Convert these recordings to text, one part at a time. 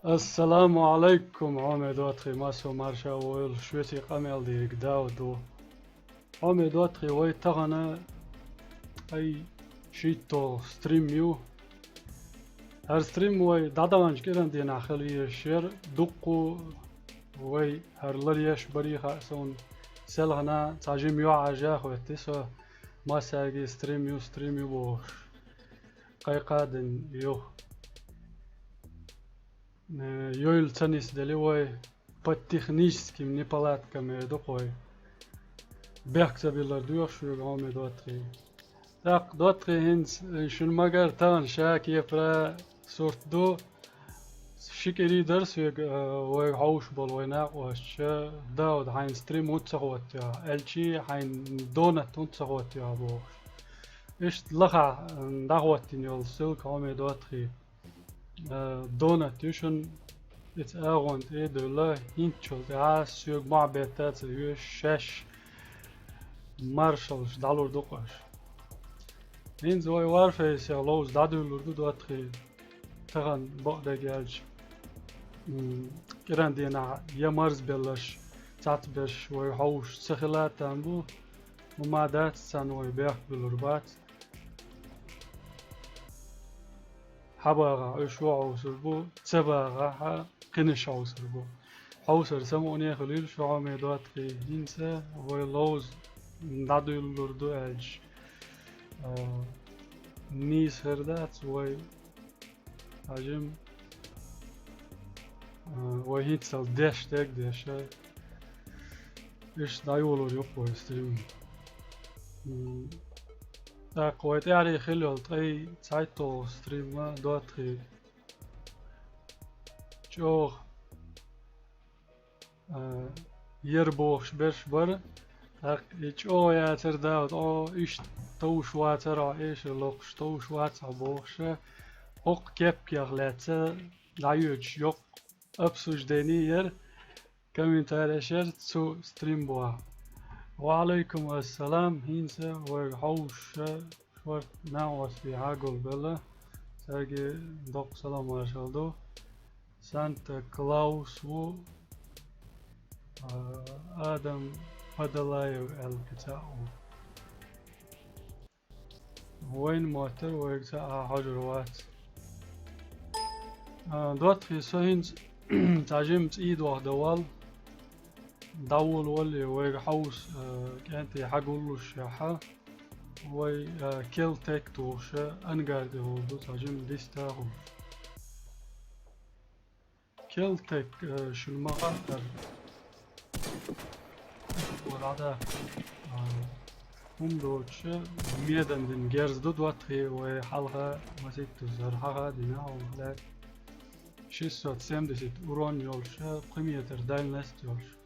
السلام عليكم عمي دوتري ماسو مارشا ويل شويتي قميل دي قداو دو عمي دوتري وي تغنى اي شيتو ستريم يو هر ستريم وي دادوانج كيران دي ناخلي شير دقو وي هر لريش بريخا سون سلغنا تاجيم يو عجاخ ويتسو ما ساقي ستريم يو بوش قيقادن يو يويل تنس دلوي по-техническим неполадками докой бехца билар дуйш гаме дотри так дотри хинс шулмагар тан шаки фра сорт до شكري درس وي حوش بول ويناق وش داود حين ستريم وتسخوت يا الشي حين دونت وتسخوت يا بو ايش لخع دعوت يول سلك عمي دوتري دونت يشن ات اغوند اي دولا هينتشل تعا سيوغ معبتات يوش شاش مارشالش دالور دوقاش هين زوي وارفيس يا لوز دادولور دوتري تغن بقدا جالج كيران دينا يا مارز بلش تعتبش ويحوش سخلات تنبو وما دات سانوي بيخ بالربات حباغا اشوع وسربو تباغا قنش وسربو حوسر سموني خليل شو عميدات خي هنسا ويلوز دادو اللوردو اج نيس هردات وي هجم وهيتسل داش تاك داش ايش دايولور يقوى ستريم так вот я решил три сайто стрима до три чё ербош беш бар так и чё я терда о иш то шватера эш лок что шватер боше ок кеп яглатса даюч yok обсуждение комментарий zu stream boa وعليكم السلام هينسا وحوش شورت ناوس في عاقل بلا ساقي دوق سلام ورشالدو سانتا كلاوس و آدم هدلايو الكتاو وين موتر ويكتا حجروات دوات في سوهنز تعجمت ايد واحدوال داول ولي وي حوس كانت حقول الشاحة وي كيل تيك توش انقارد هو دو تاجم ديستا هو كيل تيك شو المغادر والعدا هم دوتش ميدان دين جيرز دو دواتري وي حالها مسيت تزرحها دينا ولا شيسوت سيمدسيت اورون يولش قيميتر دايلنست يولش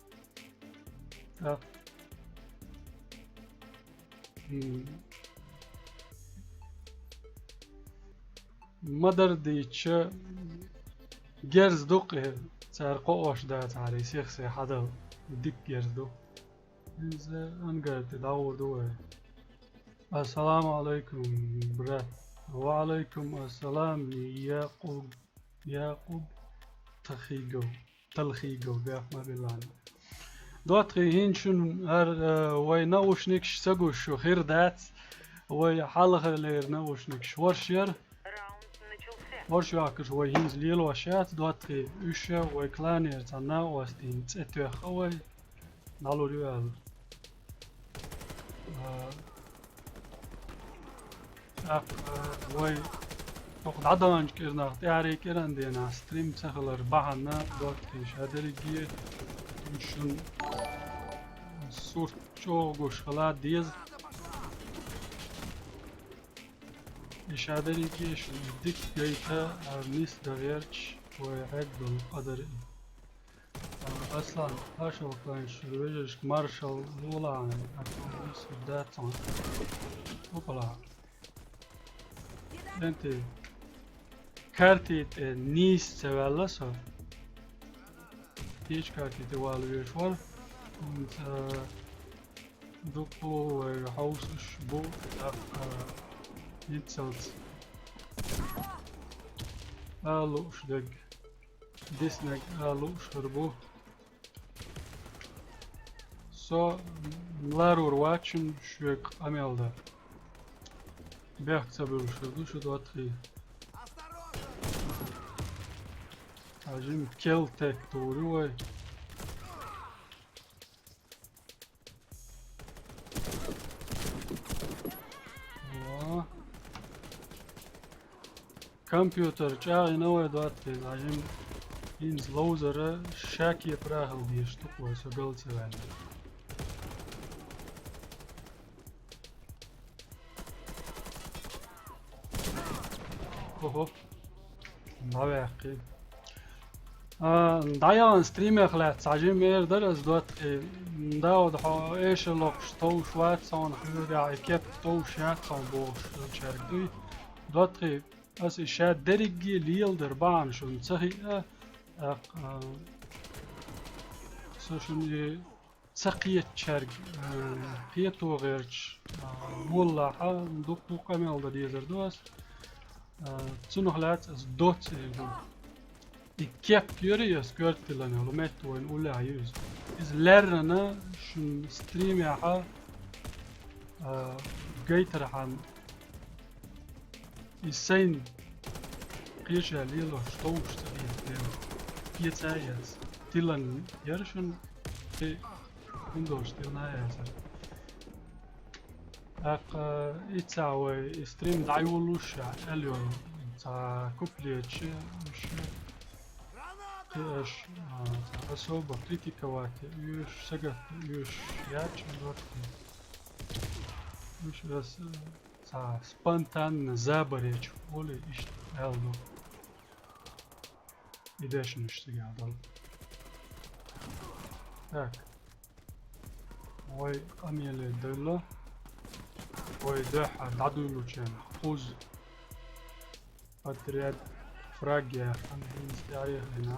مدر ديتش جرز دوقه تارقوش دات على سيخ حدا ديك جرز دو إذا أنقرت داور دوه السلام عليكم برات وعليكم السلام ياقوب تلخيقو بيحمر الله دوتري هينشون هر وي نوشنكش سقوش خير دات وي حالخ لير نوشنكش ورشير ورشواكش وي هينز ليل وشات دوتري وشا وي كلانير تانا واستين تتوخ وي نالو ريال وي فقد عدوانج كيرنا اختياري كيران دينا ستريم تخلر بحنا دوتري شادريجي شون صورت شو گوش خلا دیز اشاره که دیک دیتا نیست دویرچ و هد بالقدر اصلا هاشو كان شروجش مارشال لولا اكيد داتون وطلع انت كارتي نيس تولسا هيش كارتي توالو شوال und dopo hausjes boot niet zelfs los deg Disney alu şurbu. So mlar watching şu amelde. Behksa bir şurdu şu da atri. Ajim kill tek doğru vay. Computer çağı ne var da atri. Ajim ins lozere şaki prahıl diye ştuk var so gılsı verdi. Oho. Navaki. ضيعن ستريمر خلات ساجين مير درس دوت داود ها ايش لوكش تو شوات سون خيرا كيب تو شات سون بوش شاركدي دوت خي اس شات درجي ليل دربان شون صحي سوشن سقيت شارك قيتو غيرش والله ها دوك دوك كامل ديزر دوس تسنو خلات اس دوت Ik heb curious gehört till en holomet och en olle ljus. Is lärarna som stream jag har gator han i sen قيشة ليلو شطوش تغيير في تايز till en يرشن في ويندوز till نايز إتساوي stream دعيولوش اليوم تا كوبليتش Też osoba krytykować już tego już jaczym rokiem już raz za spontanne zabrać w pole iść eldo ideš nešto gadal tak ovaj amele dela ovaj daha dadulu čen uz patriat fragia عندي استعارة هنا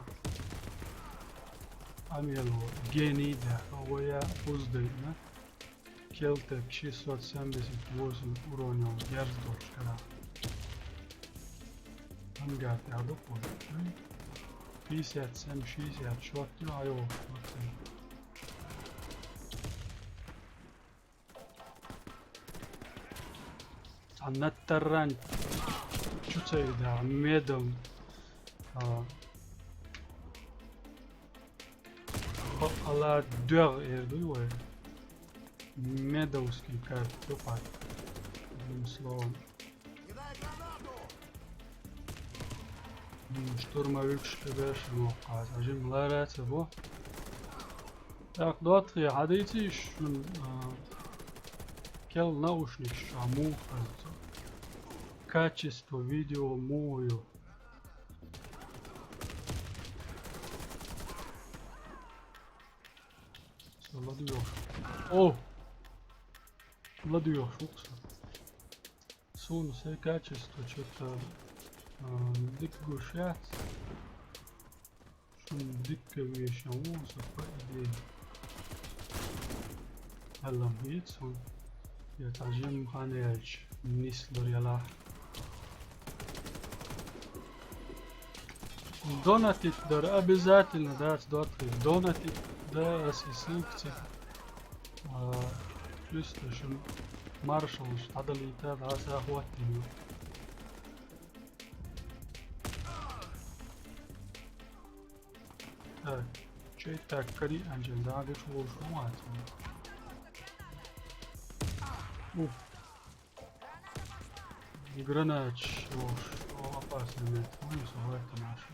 عملوا جيني ده هو يا بوزدنا كيلتك 678 уровня ярздорш когда ангат я допол 57 60 шот айо аннаттарран чуцайда медом Allah dör erdi ve Medowski kart topat. Slow. Штурмовик шкадаш موقع. عجم لا راتبه. Так, دوتري عاديتي شن كل наушник шаму. Качество видео мою. Ладуёш. О! Ладуёш, укса. Сон, все качество, что-то дико шат. Шун дико вещь, а уза, по идее. Аллам сон. Я тажим ханеч, нислор яла. Донатить, да, обязательно, да, донатить. Да, санкции. Плюс еще маршал, надо летать, да, захватить. Так, что это кори анджел, да, лишь лучше мать. Гранач, опасный нет, ну и это наше.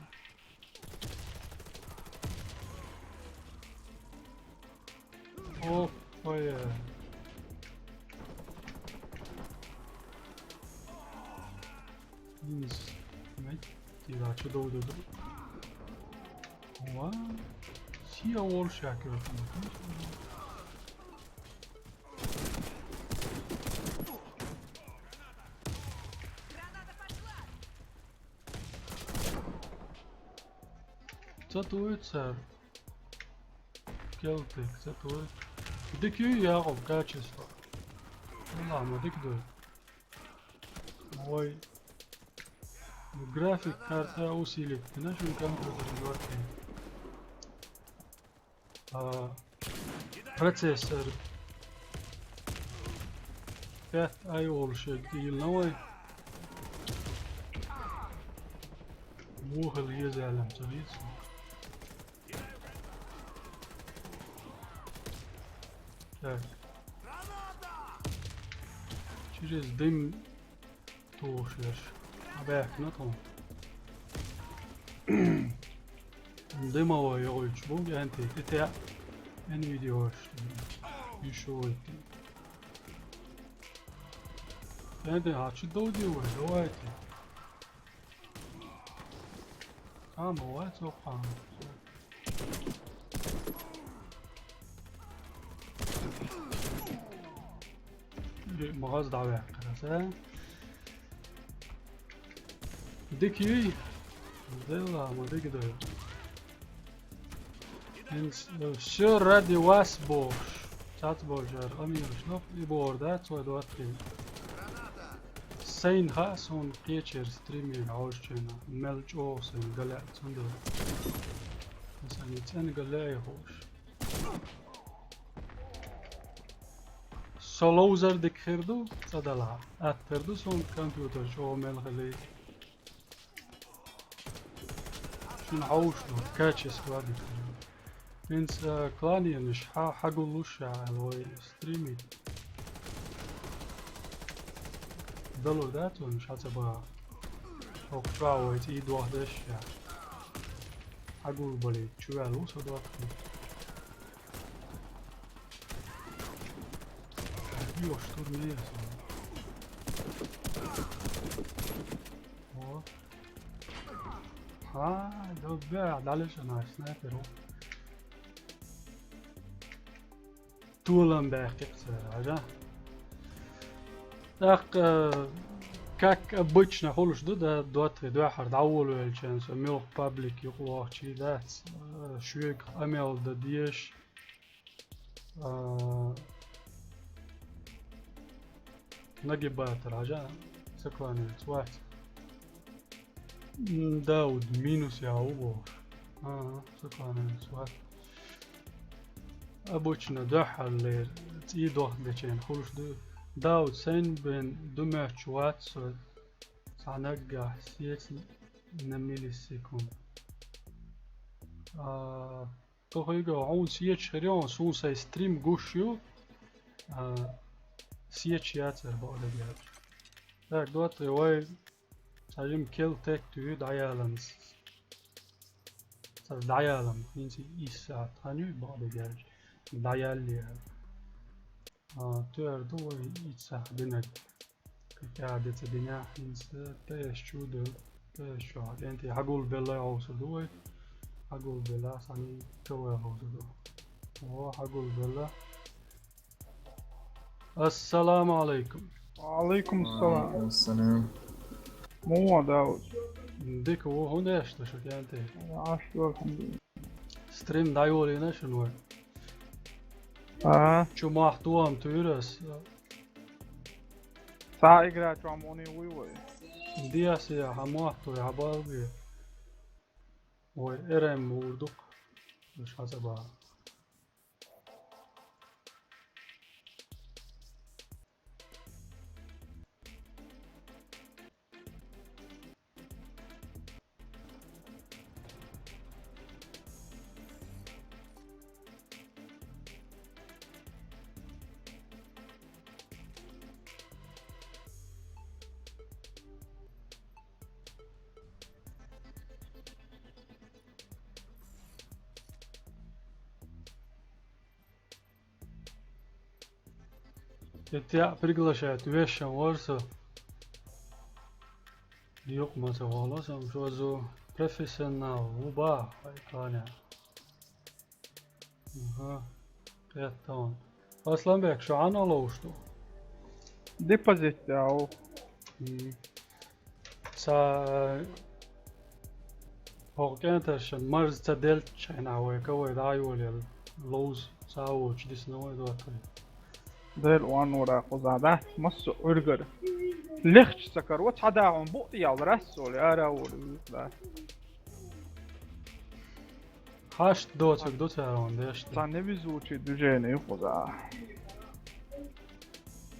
Опа, Тира, что да. Ва, сия олшак yapıyor. Цатуется. Келтик, цатует. Дикий яров качество. Ну ладно, дик ой. Grafik karta usilik nashun kompyuter dotri. Процессор 5i oluşu değil ne مو هالهي زعلم تغيث так через дым тушишь абак натом дымовой يغيش بو انت تتع ان فيديوش يشويتي انت هاتش دودي وهوايتي موات وقام مغاز دعوة قرصة ديكي ديلا ما ديك دو شو رادي واس بوش تات بولجر امير شنو يبوردات ودواتري سين هاسون قيتشر ستريمي عوشنا ملج اوسن قلع تندو مثلا يتسن قلع يخوش سولوزر ديك خيردو صدلها اتردو سون كمبيوتر شو ملغلي شن عوشنو كاتشس وادي انس كلاني مش حقولوش على ستريمي دلو داتو مش حتبقى اوقفاو ايد واحدة حقول بلي شو قالوا صدوات يوش تورنيه ده بعد عليش انا سنايبر طولا باقي عجاه так как обычно холш да дуатри дуахар давол велчен со мил паблик юхчи да шуек амел да диеш нагибат раджа саклани цват дауд минус яубо саклани цват обычно дахал تي دوخ دچن холш داود سين بين دمج واتس سانجا سيت نميلي سيكون تخيجو عون سيت شريون سون سي ستريم غوشيو سيت شياتر بعد ديال так دوت واي ساجم كيل تك تو دايالمز دايالم ينسي إيسا تاني بعد ديال دايالي تور دو يتسح بينك كعادة الدنيا حينس تيشو دو تيشو انتي حقول بلا عوص دوي حقول بلا ساني توي عوص دو حقول بلا السلام عليكم وعليكم السلام. السلام. مو داود ديك هو هنا اشتشك انتي عاشت الحمد لله. ستريم دايولينا شنو شو ما احتوام تيرس ساعة إجراء عموني وي دياسي حماحتو يا حبابي وإرم وردوك مش حسبها Тебя приглашают вечером, Орсо. Yok masa olasam şu profesyonel uba haytane. Tamam. Aslanbek şu an oluştu. ديبوزيت أو Sa Horkentas Mars Tadelt China we kawe dai wal lows sa o chidis no we do atri. ده الوان ورا قزادات مص أرجر لخش سكر وتحدا عن بقي على رسول يا راول هشت دوتك دوت هرون داشت تاني بزوجي دجاني قزا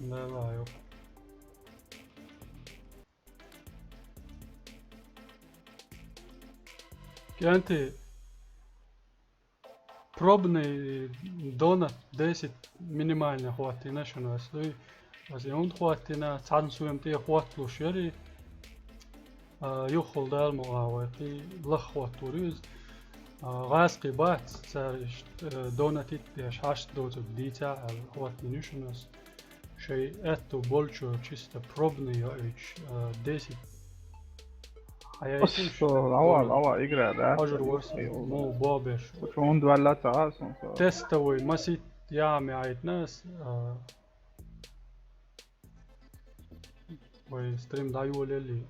لا لا يو كانتي пробный донат 10 минимально хватина шуно асли аз он хватина цан суем те хватлу шери يخل دال مغاوتي لخوتوريز غاز قبات سارش دونتي تيش هشت دوتك ديتا хватини шунос شيء اتو بولچو чисто пробный يوش 10 بص أول إقرأ ده حجر ورسي مو بابش وشون دولت أصلا تستوي مسيت يعمي عيد ناس وستريم دايول اللي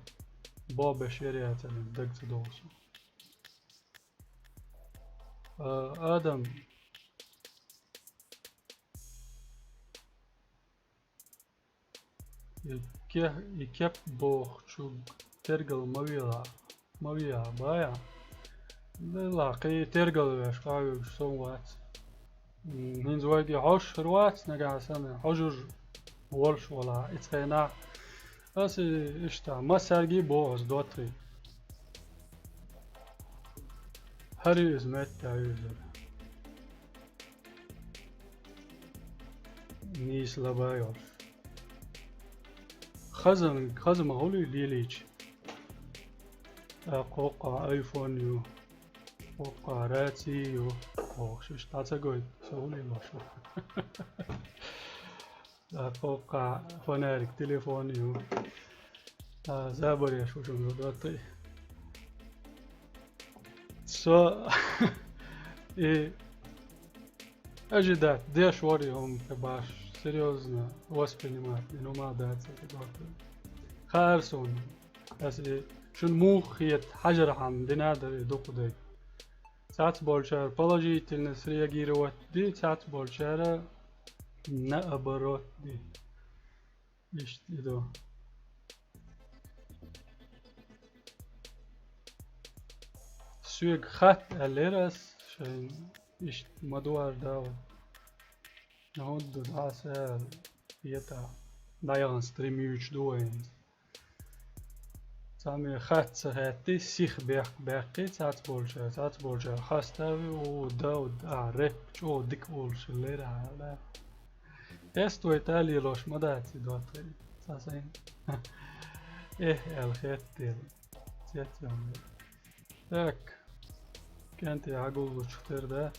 بابش يريات اللي دقت دوسو آدم يكيب بوخ شو ترقل مويا بايا لا قي ترقل باش قايو شوات هين زواجي حوش روات نقع سنة حجر ولش ولا اتخينا بس اشتا ما سرقي بوز دوتري هري ازمت تايوزر نيس لبايوش خزم هولي ليليش قوقع ايفون يو قوقع راتي يو شوش تاتساقوي سهولي لاشو قوقع فنارك تليفون يو زابر يا شو مدوتي سو и ожидать деш вориом باش серьезно воспринимать и номадаться خارسون بس شون موخيت حجر عن دينادر دوق دي ساعت بولشار بولوجي تلنسريا جيروات دي ساعت بولشارا نأبروت دي إيش دو سويق خط الليرس شين إيش مدوار داو نهود داسر يتا دايان ستريميوش دوين سامي خط سهاتي سيخ باقي ساعت بولشار خاستاوي و داود ريب شو ديك بولش الليرة على استو ايطالي لوش مداتي دوتري ساسين ايه الخيط ديل سيتيام تاك كانت عقول شفتر دات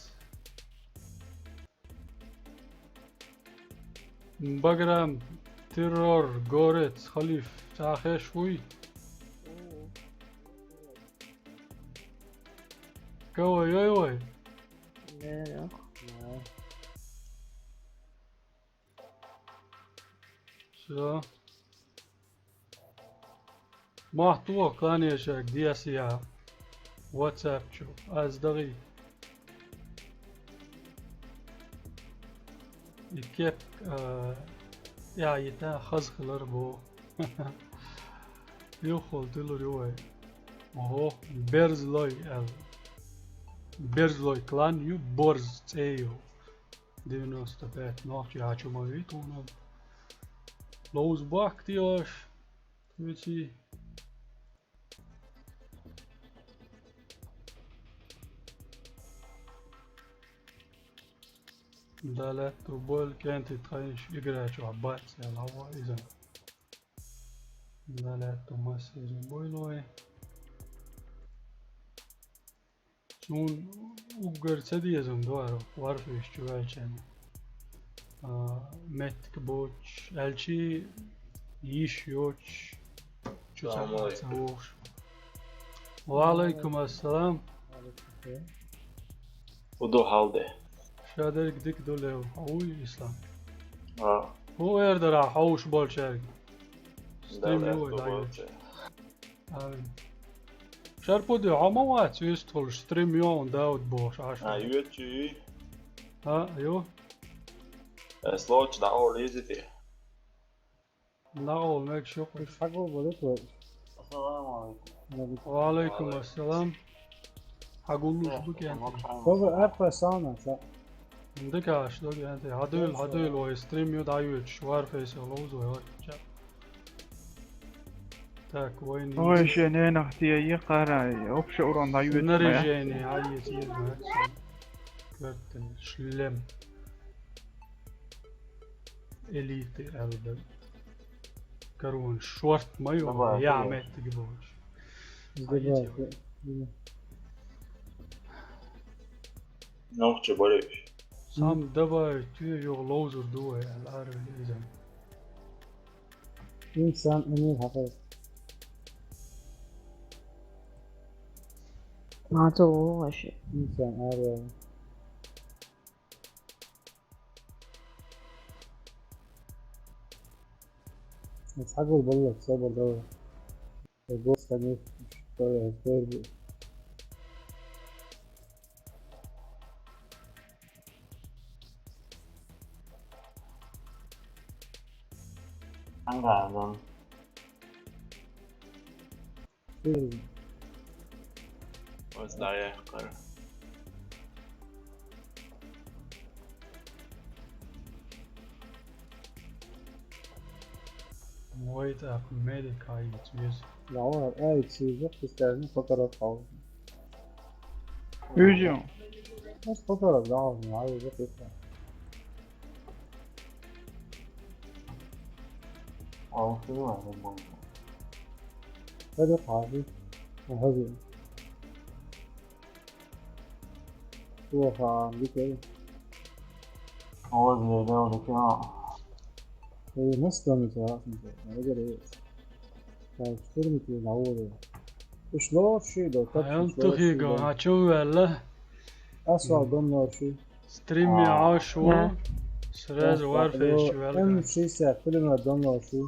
بقرام تيرور غورت خليف تاخش وي كوي يوي شو محتوى قاني شاك دي اسيا واتساب شو ازدغي يكيب يعيتا خزخ الاربو يوخل تلو ريوي وهو بيرزلوي كلان يو بورز تيو 95 نوع عاشو مويتونا لوز باكتيوش تويتي دالت تروبول كانت تخيش يقرأ شو عبات يا الهوا إذا دالت توماس بويلوي شون وقر تدي يزم دوارو وارفيش شوالشان متك بوش الشي يش يوش شو ساموش وعليكم السلام ودو halde. شادر ديك دولة حوي إسلام هو يقدر على حوش بول شارك ستريم هو دايوش آمين شاربودي عموات يستول ستريم يون داود بوش عشان يوتي ها ايوه سلوتش دعوة ليزي فيه. لا olmak çok. حقه بوليت السلام عليكم. Aleyküm assalam. Hagullu şubuk yani. بابا أرفع سانا عندك اشلون يعني هدول وستريم يود ايوتش وارفيس ولوز ويوتش تاك وين هو شنين اختي قراي وبش اوران دا يوت نرجعني هاي يصير معك كرتن شلم اليتي البل كرون شورت مايو يا عمت تجيبوش نوخش بريش. سام دبا تيو يو لوزر دوه العرب الإزم إنسان أمير حقيقي ما做是 إنسان أريا بس حقه بقول لك صبر ده البوس كان يفتح Enggak dong. What's that ya? Kar. مويت أقمالك هاي يتويز العمر أي تشيزك تستعمل فقرة قوي يجي بس فقرة العمر معايا بس يفتح في واحد ممكن. هذا قاعد وهذا هو فعم بيك هو زيادة ولا كده. هي ناس دامت راس ما يقدر ايه كان تفرمت العوضة وش لور شي لو أنتو هيجو هاتشو ولا أسوأ ضمن شي ستريمي عاشو نعم. سراز وارفيش ولا أهم شي ساعة كل ما ضمن شي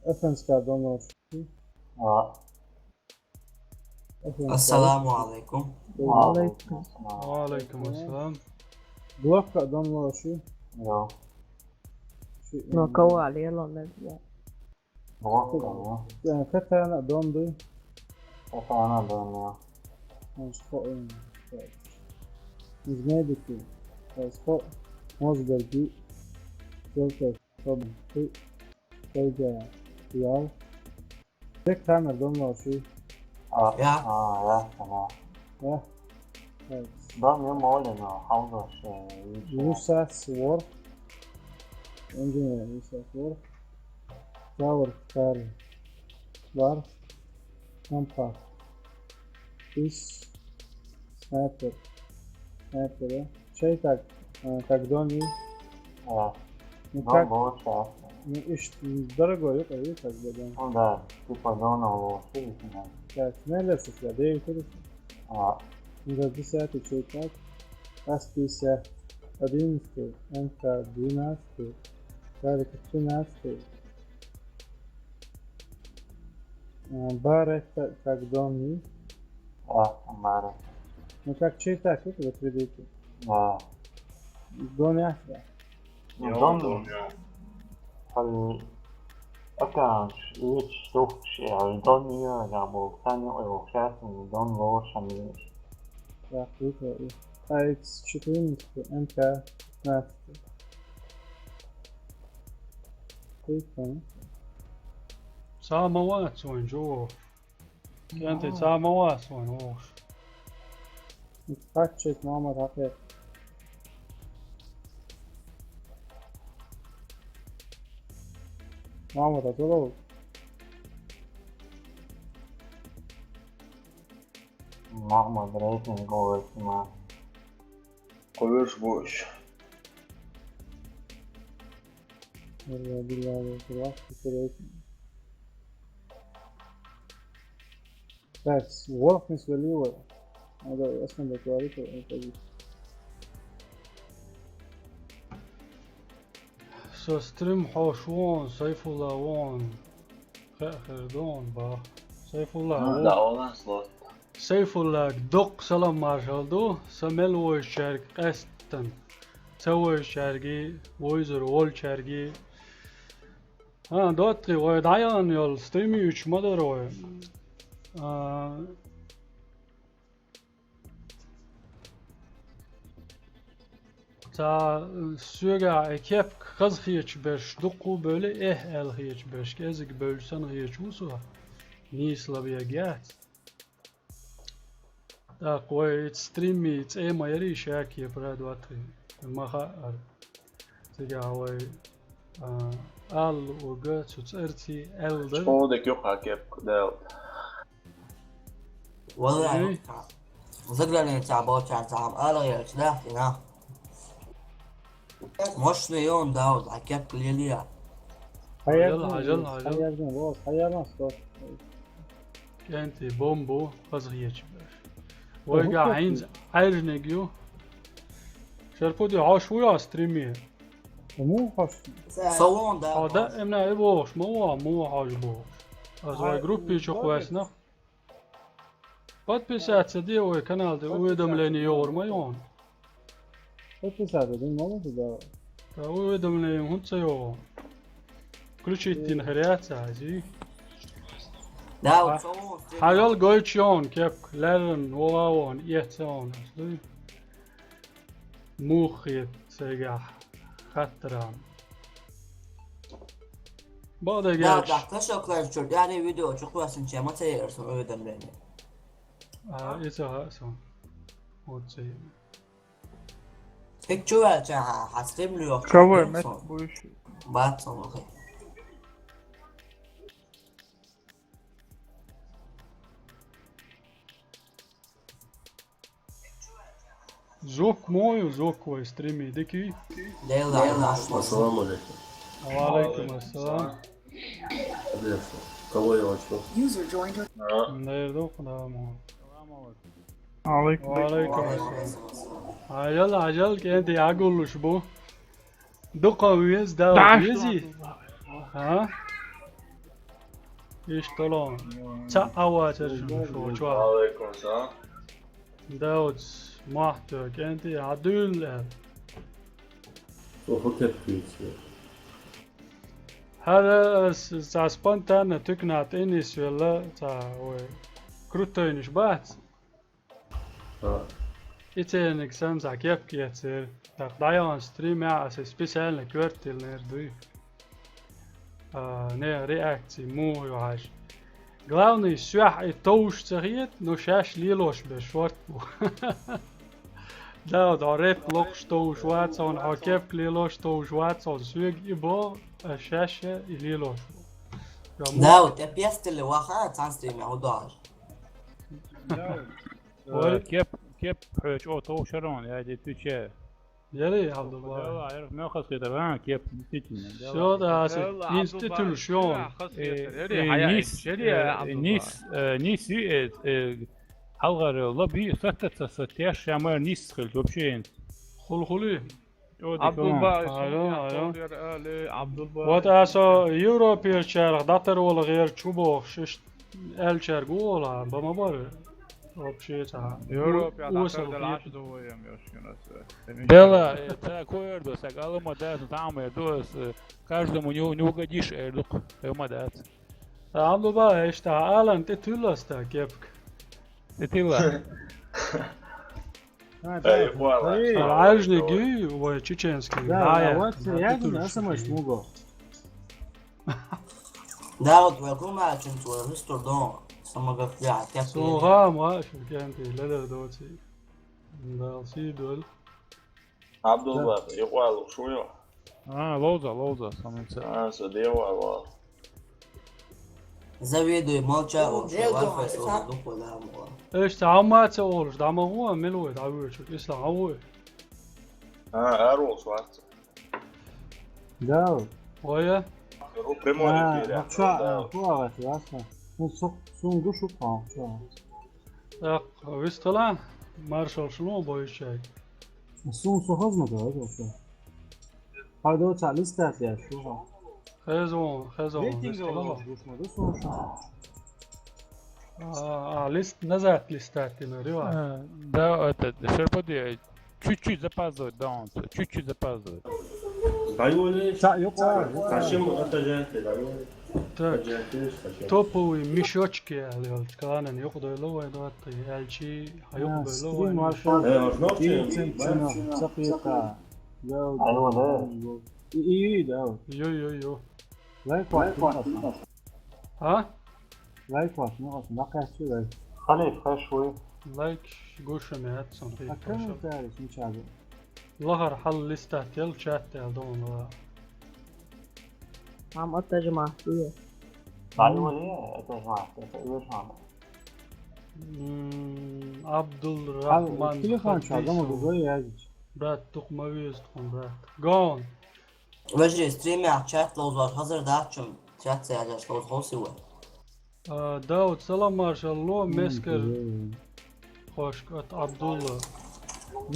أفنس كان ضمن شي السلام عليكم. وعليكم وعليكم السلام بلوك ضمن شي يا. ما كوا عليه الله نبي بوقت يعني كتا أنا ضمن دي أنا دنيا. مش فوق مش نادي كده بس فوق مصدر دي جلسة صبر في ترجع ريال ليك تعمل ضمن شي يا يا سلام. اه ضم يوم أولنا حوض شيء. يوساس وورك انجينير يوساس وورك باور كاري بار كامبا فيش سنايبر شيء так دوني ضم بوش. ايش درجة يقرأ ايه так بدون ده تبقى دونه وشيء كمان. так смелился ده كده إذا دي ساعة تشيكات أس بي ساعة 11 أنت 12 ذلك 13 بارك تقدمي أمارة. Ну как читать это вот видите? Да. Доня. ضم. هل أكانش إيش شوفش الدنيا جابوا ثاني وشاف الدن روشن. Так, это AX14 МК 15. Прикольно. ساموات وين جوه كانت ساموات وين وش Фактчек Мухаммад Хафиз. Мухаммад Атулов. محمد ريتنج جوه اسمه. قويش بوش. والله بالله الواحد كده. بس ورق بالنسبة لي هو هذا أصلا بتواريخ وإنتاجي. سو ستريم حوشون سيف الله وون خردون با سيف الله لا والله صوت. Seyfullah dok salam marşaldu. Samel o şerg esten. Çavuş şergi, oyzur ol şergi. Ha dotri o dayan yol streami 3 madar o. Ta süga ekip kız hiç beş doku böyle el hiç beş gezik bölsen hiç usu. Nisla bir get. Da koy streami it's mayri şak yapra dotri. Maha tiga o al o göt erti elde. Spodik yok hakep del. والله ذكرني تعبوا كان تعب أنا يا شلاح هنا مش يوم داود عكب ليليا Acil. Hayırdan o hayırdan stop. Kenti bombo kız hiç beş. Oyga عين عرج نجيو. شرفودي عاش ويا ستريمي. Mu hoş. صوون داود هذا امنا يبوش مو عاجبوش. از جروبي شو كويسنا. Подписаться сади ой канал де уведомления yormayın. Подписаться değil mi oğlum da? Уведомления hunçayo. Включить инхряция. داود صوون Hayal goyçyon kep lerin oğaon yetson. Muhit segah hatran. Bada داود geç. تشكر شو يعني فيديو شو كويس إن شاء ما تيرسون أبدا مني İsa son. Hunçay. هيك شو هالجاها حسيب لي وقت Çavuş met bu iş. بعد صوون Zok moju, zok ovaj streami, deki. ليلة السلام عليكم. Aleyküm assalam. Приветствую. Кого я вашу? Nerede okudam o? Aleyküm. Aleyküm assalam. Acil kendi agulluş bu. Duka üyez da Daş üyezi. Ha? İşte lan. Ça avaçır şu çua. Aleyküm selam. Davut mahtı kendi adül. Ufuk yapıyorsun. Her sa spontane tüknat enis valla ta o krutöyniş bat. Ha. İçerik sen zakep geçer. Tak dayan stream ya specialne kvartil nerede. Ne reakции mu yuhaş. Главный свях и тоуш царит, но шаш лилош без шварту. Да, да реп лох что швац он акеп лилош что швац он свег и бо шаше и лилош. داود ابيست اللي واخا تانستريم يا ودار كيف حوش او تو شرون يا دي تشي Yeri Abdullah. والله عارف ما خص كده كيف تيجي Şu da institution. نيس حلقة لبي ستة ستياش شامر نيس خل وبشين Hulhuli. Abdullah. Alo. Abdullah. Wat aso Europeer çarık datar ol gayr çubuk şiş el çargı ola bama bar. Вообще ta. Европа Usul da laş doğuyam yoşkunası. Дела, такой эрдос, а галыма дат, там эрдос, каждому не угодишь эрдук, эма дат. Abdullah işte alan te tüllasta kepk. Тетила. Ej, hvala. Ajne gi, ovo je čečenski. Da, вот я не самый шмуго. داود ويكون معك انت ورستور دون سما في عكاك Soğa ma şirkenti leder doçi. Dal si dol. Abdullah, igual شوية. لوزة صميمسا. سدي والله. за видео молча وشوال فيسبوك دوك ولا مو İşte amma te olur. Dama huwa melo da avur çok isla avur. Erol svart. Да. Oya. Primoji fire. Hva vet du, altså. Sun dušu pa, čo? Tak, vistala Marshall şunu boyuşay. Sun su hozma da, čo? Hajde oca listat ya, šo? Hezon, Rating vistala. dušma, da sun šo. Лист назад листать ты нарывай. Да, это, Шерподи, чуть-чуть запаздывает, да, он чуть-чуть запаздывает. Dayı öyle Ça yok var. Yok var. taşım atacak dayı. Так, Atacak taşım. топовые мешочки, каланан yok дойловай дуатты, элчи hayok Stream дойловай. var şu an. Ne İyi yapıyorsun? sen Sapiyeta. Yo. İyi de o. Йо-йо-йо. Like var. А? Like var. Ne olsun? Bak kaçtı like. Лайк гушами атсан في Hakkı değerli şimdi çağırdı. ظهر حل لستات يل شات يل دون عم أتجه مع فيه عبد الرحمن Telefon çaldı ama bu böyle yazıcı. برات تقمويز تقوم برات جون Vajri stream'i aç, chat loz var. Hazır da açım. Chat sayacağız, loz hosi var. داود سلام ما شاء الله مسكر خوش ات عبد الله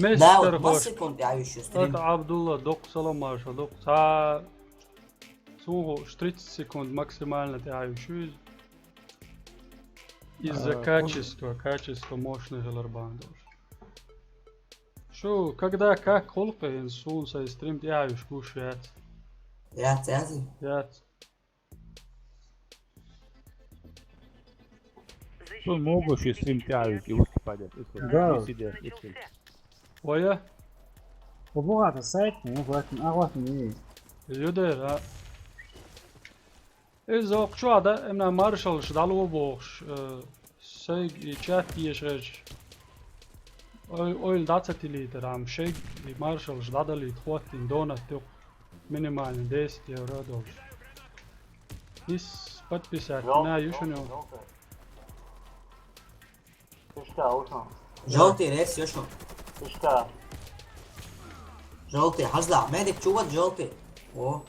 مستر Davut, bas خوش sekund ya şu stream. ات عبد الله دوق سلام ما شاء الله دوق ساعة سوغو 30 секунд максимально تعيشوز из-за качества мощных эларбандов. Шо, когда как холка инсун со стрим تعيش кушает. Ya sayazı. Ят. Ну, могут и стрим тягивать, и выступать. Да. Сидят, и все. Oya, Bu arada sahip mi? Bakın iyi. يدير ها. إذا وقشو هذا إمنا مارشال شدالو بوخش سيج يشات يشغج أويل داتسة ليتر عم شيج مارشال شدالي تخواتين دونات تيق минимальный 10 евро долж. Из подписать на юшуню. Žolti res još. Žolti, hazda, medik čuvat žolti. O.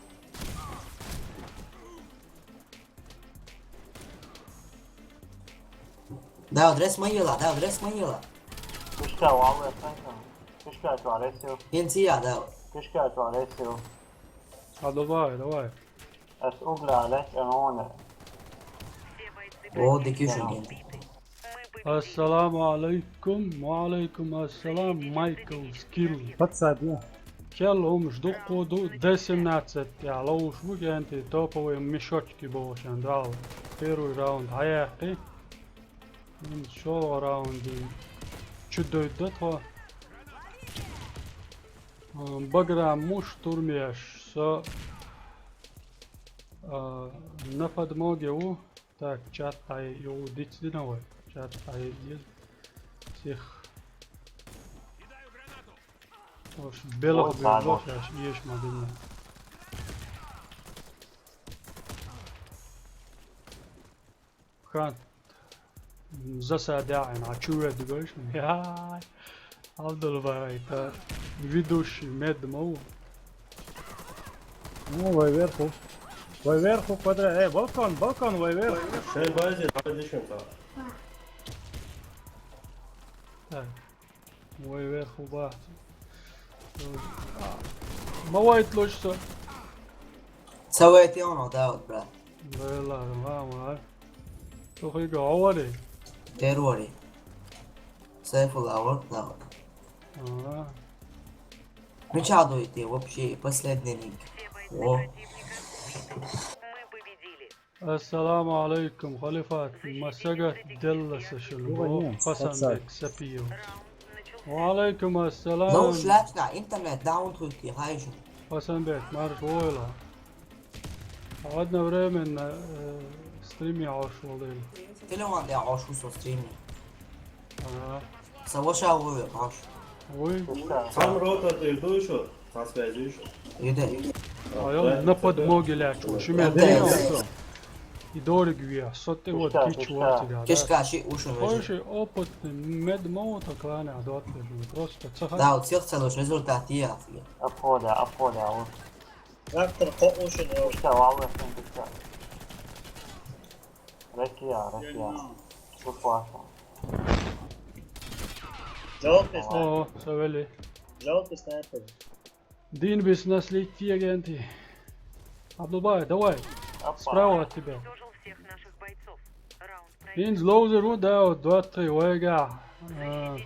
Da, adres manjila, da, adres manjila. Incija, da. А давай. O, diküşün geldi. Assalamu alaikum, wa alaikum assalam, Michael Skill. Kaç saat ya? Келом жду коду D17. Я лоуш мугенти топовые мешочки бошан дал. Первый раунд хаяхи. Шо раунди. Чудой датва. Багра муш турмеш. Со на подмоге у. Так, чат ай ю дицдиновой. Чат ай всех. Белых бежов ешь мобильно. Хан засадяем, а чуя дugош? Яй, Абдулбай, это ведущий медмоу. Ну, vai вверху. Vai вверху квадрат. Балкон, vai вверху. Sen bazı kardeşim ta. Так, мой верху бах. مويت لوشتا سويت يونو داود برا. لا ما تخي قوالي Terori. Сейфул аур, дауд. Печатайте вообще последний линк. О. السلام عليكم خليفات مسجد دلس شلو قسم بك سبيو وعليكم السلام Zo slecht naar internet down drukje, huizen. قسم بك مارش ويلا عدنا بريمن ستريمي عاش والله Telefonda ya aşkı so streaming. Savaşa vuruyor aş. وي Sam rota değil şu. Tas vereceği şu. Yedi. يلا نبض موجي لاچو شمال دينا يدور جويا صوتي وديش وقت Keşke aşı uşun verir. Больше опытный медмоу так ладно адот просто цеха Dao, cijel celoš rezultat je afija. о савели دين بيسنس ليك في агенты Абдулбай, давай справа от тебя Инз лоузер удал 2-3 ويقع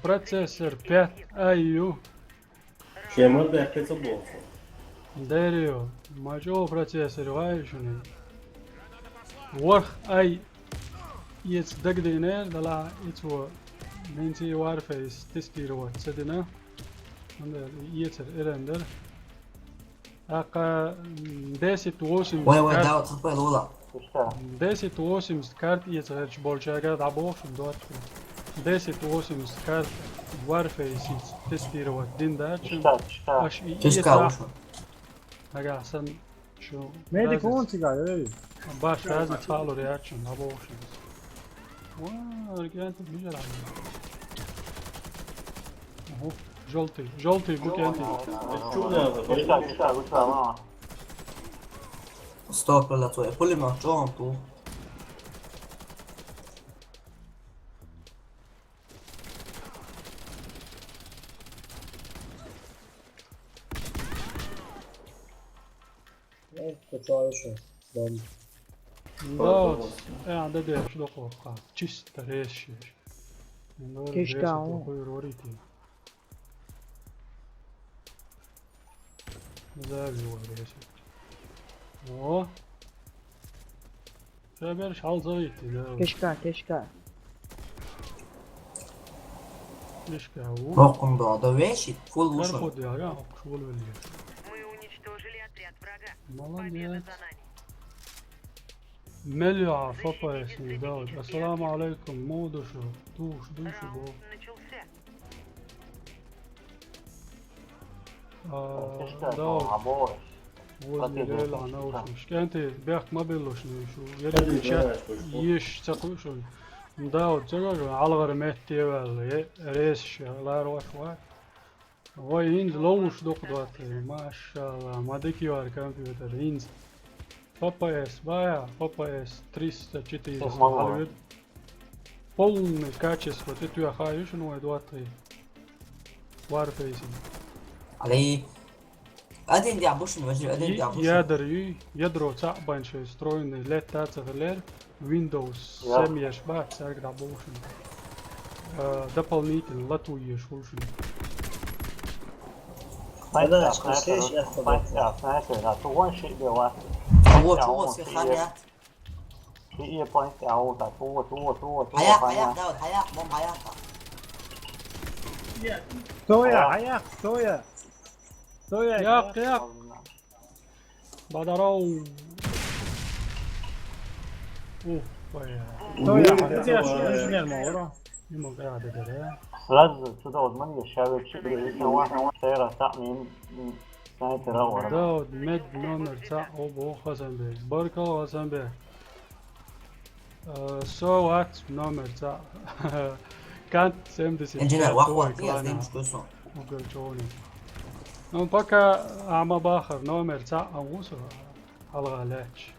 процессор 5 IU Şemal belki bu. داريو ما جو процессор واي شنو ورخ اي يتس دقدينير دلا يتو نينتي وارفيس تستيرو تسدنا يتر إرندر أقا ديسيت ووسم وي داود خطوة الأولى ديسيت ووسم كارت يتغيرش بولشاقات عبوف دوت ديسيت ووسم كارت وارفيس تستيرو دين داتشن اش تشكا وشو هقا أحسن شو ميديك وين سيجار باش لازم تفعلوا رياكشن عبوف رجعت بيجر اهو جولتي بوكي انت Çok da ستوب ولا توي كل ما جون تو Да, да, да, что такое? Чисто резче. Кишка, Завел резче. О. Şöyle şal zaviti da. كشكا Keşke o. روحكم بعض ويشي فول وشو Karpod ya, ya şul veriyor. Молодец. مليعة فقا يا سيدي داود. السلام عليكم مو دوشو دوشو بو. داود. وزني ليل أنا وش مش كنت بيحك ما بيلوش شو يدي شات يش تقول شو داود جرجر على غير مهتي ولا ريش لا روح واحد هو ينز لوش دوق دوت ما شاء الله ما ديكي وار كمبيوتر ينز Папа S, بايع Папа S 300-400 Hollywood. Полное качество, ты туда хаешь, ну, 2-3. Warfacing. علي أدين دي عبوشن وجري أدين دي عبوشن ядро تعبان شوي строенный лет тацелер Windows 7 يشبه ساق дабушен. Дополнительно латуешь шушен. هو سيخانيات حياة داود حياة مو حياة سويا ياق بدرو اوه ويا يمو قاعدة كده داود مد نمر تاع أبو حسن بيك بارك الله حسن بيك سوات نمر تاع كانت سمدسي انجينير واحد دي مش كويسون وقلتوني نو بكا عم باخر نمر تاع أموسو على غلاتش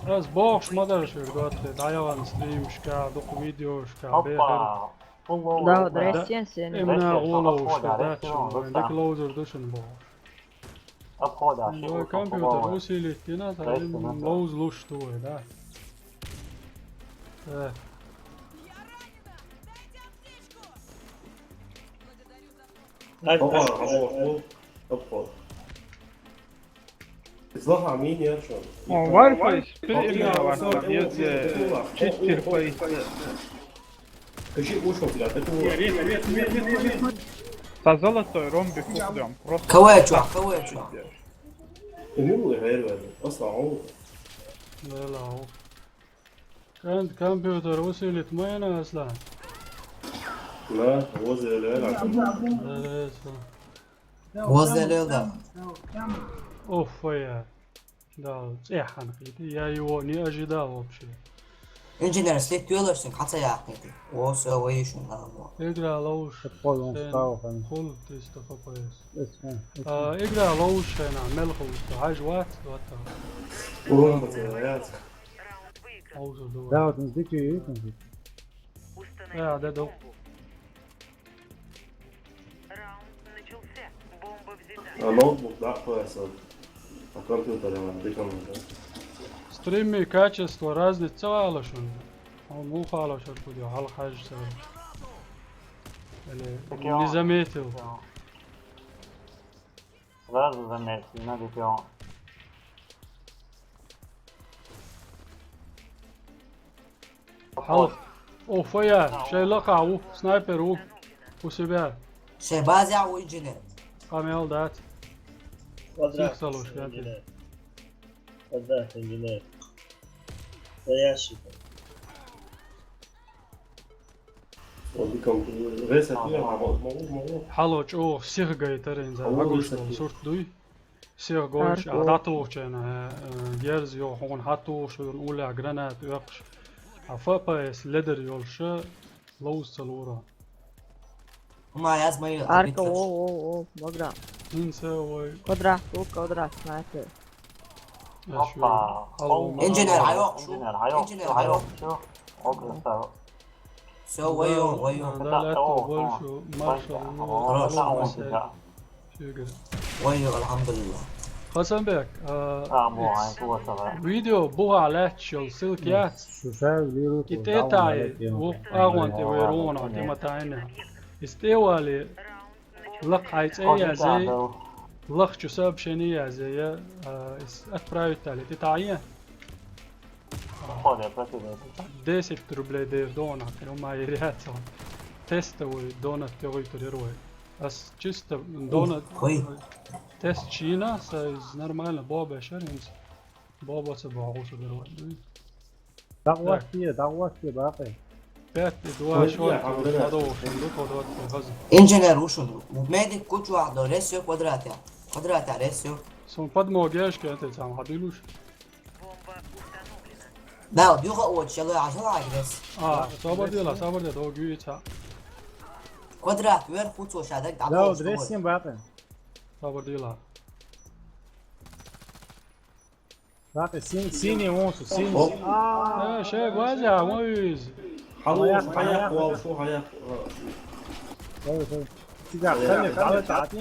بس بوخش مدرش يقول دايوان ستريم شكا دوق فيديو شكا بيخر داود ريسين سين امنا غولو شكا عندك لوزر دوشن بوخش الكمبيوتر وسيلة كنا تعلم لوز لوش تو ده إصلاح مين يا شو؟ وارفايس بالإمنا وارفايس يز تشتر فايس كشي وشو في العتاد تظلت رومبي فوق دم كواچو مو غير أصلا عمر لا هو كانت كمبيوتر وسيلة ماينة أصلا لا هو زي هو زي ده اوف يا دا ايه حنقيتي يا يوني اجي دا وبشي انجينير سليك يولرسن حتى يا حقيقي وسوي شو هذا اقرا لوش قول تستفى كويس اسمه اقرا لوش هنا ملخو عجوات داود نزديك ايه يا ده دو ноутбук, да, поясал. А компьютер я вам декомендую. Стримы качество разница алашун. مو خالو شركو ديو حال حاجة سوي اللي زميته لازم زميت نادي فيهم حلق اوف وياه شي لقع اوف سنايبر اوف وسبال شهبازي او انجينير قام يال دات يخسلوش انجينير قدرت انجينير وياشي وديكم ريسة فيها مع موضوع حلوش او سيرغاي ترين زي هاغوش صورت دوي سيرغوش عطاتوش انا جيرز يو هون حطوش الاولى جرانات يقش عفاقس لدر يولش لوز صلورة ما يازمي Arka, o, bagra. انسى وي Kodra, sniper. انجينير عيوق انجينير عيوق شو اوكي سو ويو لا لا تقول شو ما شاء الله ويو الحمد لله قسم بك فيديو بوها على شو سلكيات شو شايف ليرو كتاي واغوانتي ويرونا تما تاعنا استوالي لق حيتايا زي لق شو سبب شنيا زي отправить تالي تتعين 10 рублей دير دونат وما يرياتو تستوي دونات تغير بس чисто донат тест Чина из нормально баба шаринс баба се багу собирать دعوات باقي 5 2 شوي هذا هو غزة انجينير وشو ميديك كوتش واحد ريسيو كوادرات ريسيو سون подмогешь que انت сам حدلوش لا بيوغا اوتش يلا عشان اجلس صبر دي دو جيتا كوادرات وين فوتو شادك لا دريسين باقي صبر دي لا باقي سيني وونسو سيني شيخ واجع مويز حياق وشو حياق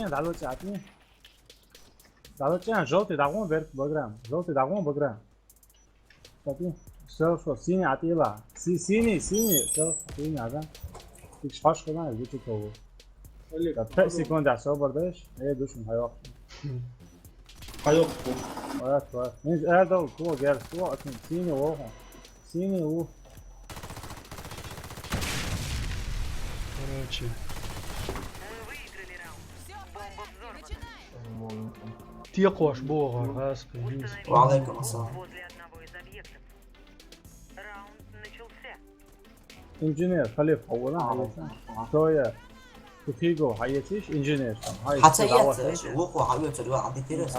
تعالوا تعطيني جولتي دعوان بيرك بجرام تعطيني شو سيني عطيلا سيني شو سيني هذا هيك فاش كمان يجي تو 5 سكوند على سوبر داش هي دوش من حيوق كويس هذا هو جالس هو سيني وهو короче تيقوش بوغر غاسق وعليكم السلام انجينير خليف اولا شويه تفيجو حياتيش انجينير حتى يات وقوع حيوت الواحد عندي تيرس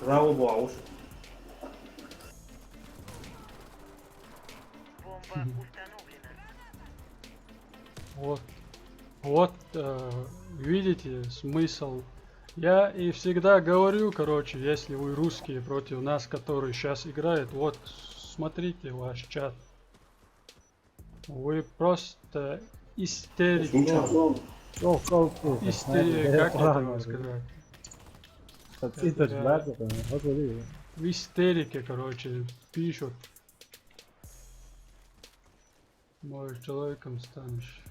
راو بوعوش Вот видите смысл. Я и всегда говорю, короче, если вы русские против нас, которые сейчас играют, вот смотрите ваш чат. Вы просто истерики. Как это сказать? В истерике, короче, пишут. Может, человеком станешь.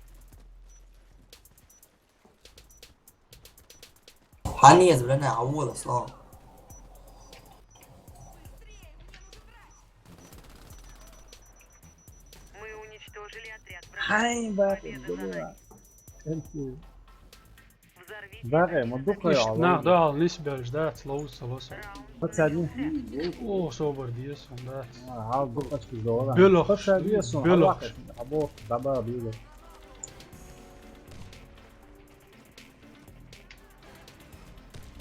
حاليا يزبلنا عوض اصلا هاي باقي باقي مضوق يا عوض نعم نسبة جدات لوصل فتساعدني اوه صوبر ديسون دات هاو بقاش في الدولة بلوخ فتساعدني بلوخ عبور دابا بيلو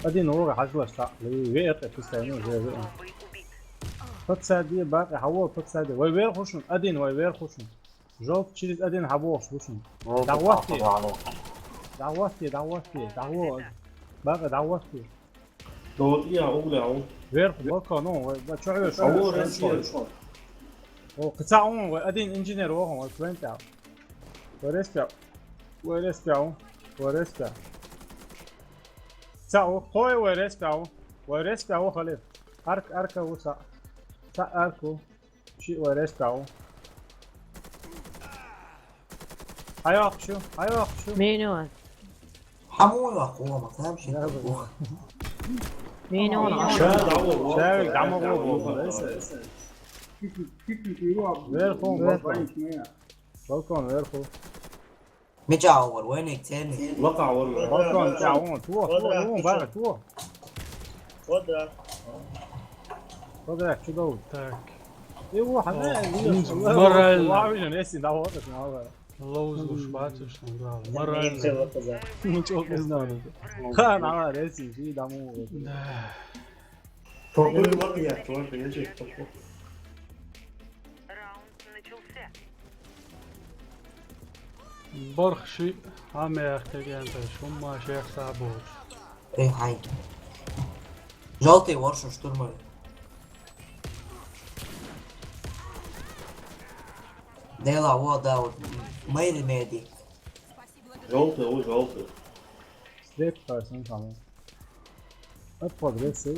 ادي نور حاجه صح ويقط تستعمل زي وين فتساعدني باقي حوور فتساعدني وير خوشن ادين وير خوشن جوب تشيل ادين حبور خوشن دعوتي باقي دعوتي دوت يا اولى وير بوكا نو شو عمور وقطعون وادين انجينير وهم وين تاع وريسبيع وريسبيع وريسبيع ساو خوي وريسبيع وريسبيع خليف اركا وسا سا اركو شي وريسبيع هيا شو مينون حمول وقوة ما فهمش مينون شاد عوض شايف عمو ويرخو بالكون ويرخو مجاور وينك تاني وقع ولا بالكون تعاون تو بقى تو خد خذك شو دول Tak. ايوه حبيبي مرة والله ناسي ده هو ده الله وزلوش بعتش مرة Mucho que es nada. Nada, sí, sí, damos. Torpil var ya, torpil gelecek. برخشي عم يحكي انت شو ما شيخ صعبوش ايه هاي جالتي ورشو شترمر ديلا هو داود ميري ميدي Желтый, ой, желтый. Слеп person tamam. Hep progresi.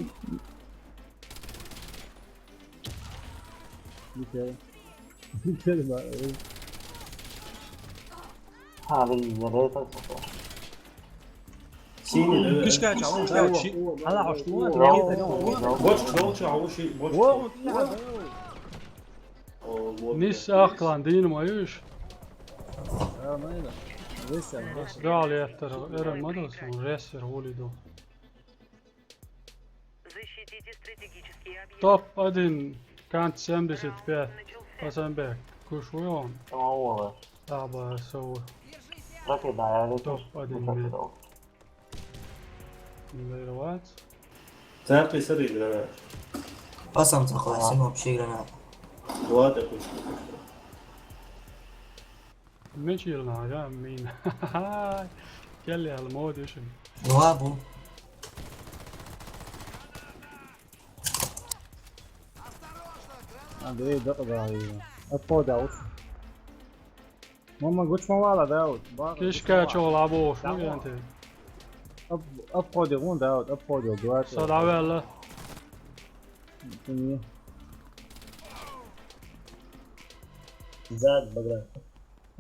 Bir kere bak. هذه يا ريت تصفر Синий, Kış kaç oğlum sen çi. Hala hoş mu? Боч, желтый, а уши, боч. Wow. نيس اقلان دين ما يوش Ya neydi? Neyse. بس قال يتر ارم مدرس وريسر ولدو توب один كانت 75 Азамбек كوشويون تمام لعبة سوى ركض على توب один ميروات Церкви сырый, да. قسم تخوي اسمه بشي جرانات Вот это. مشيلنا يا مين قال لي المود ايش نوابو Andrei دقيقة هاي. أبو داود. ماما قلت ما والله داود. كيش كاتشو لعبوه شو انت أبو داود داود أبو داود. صدع ولا زاد بقرا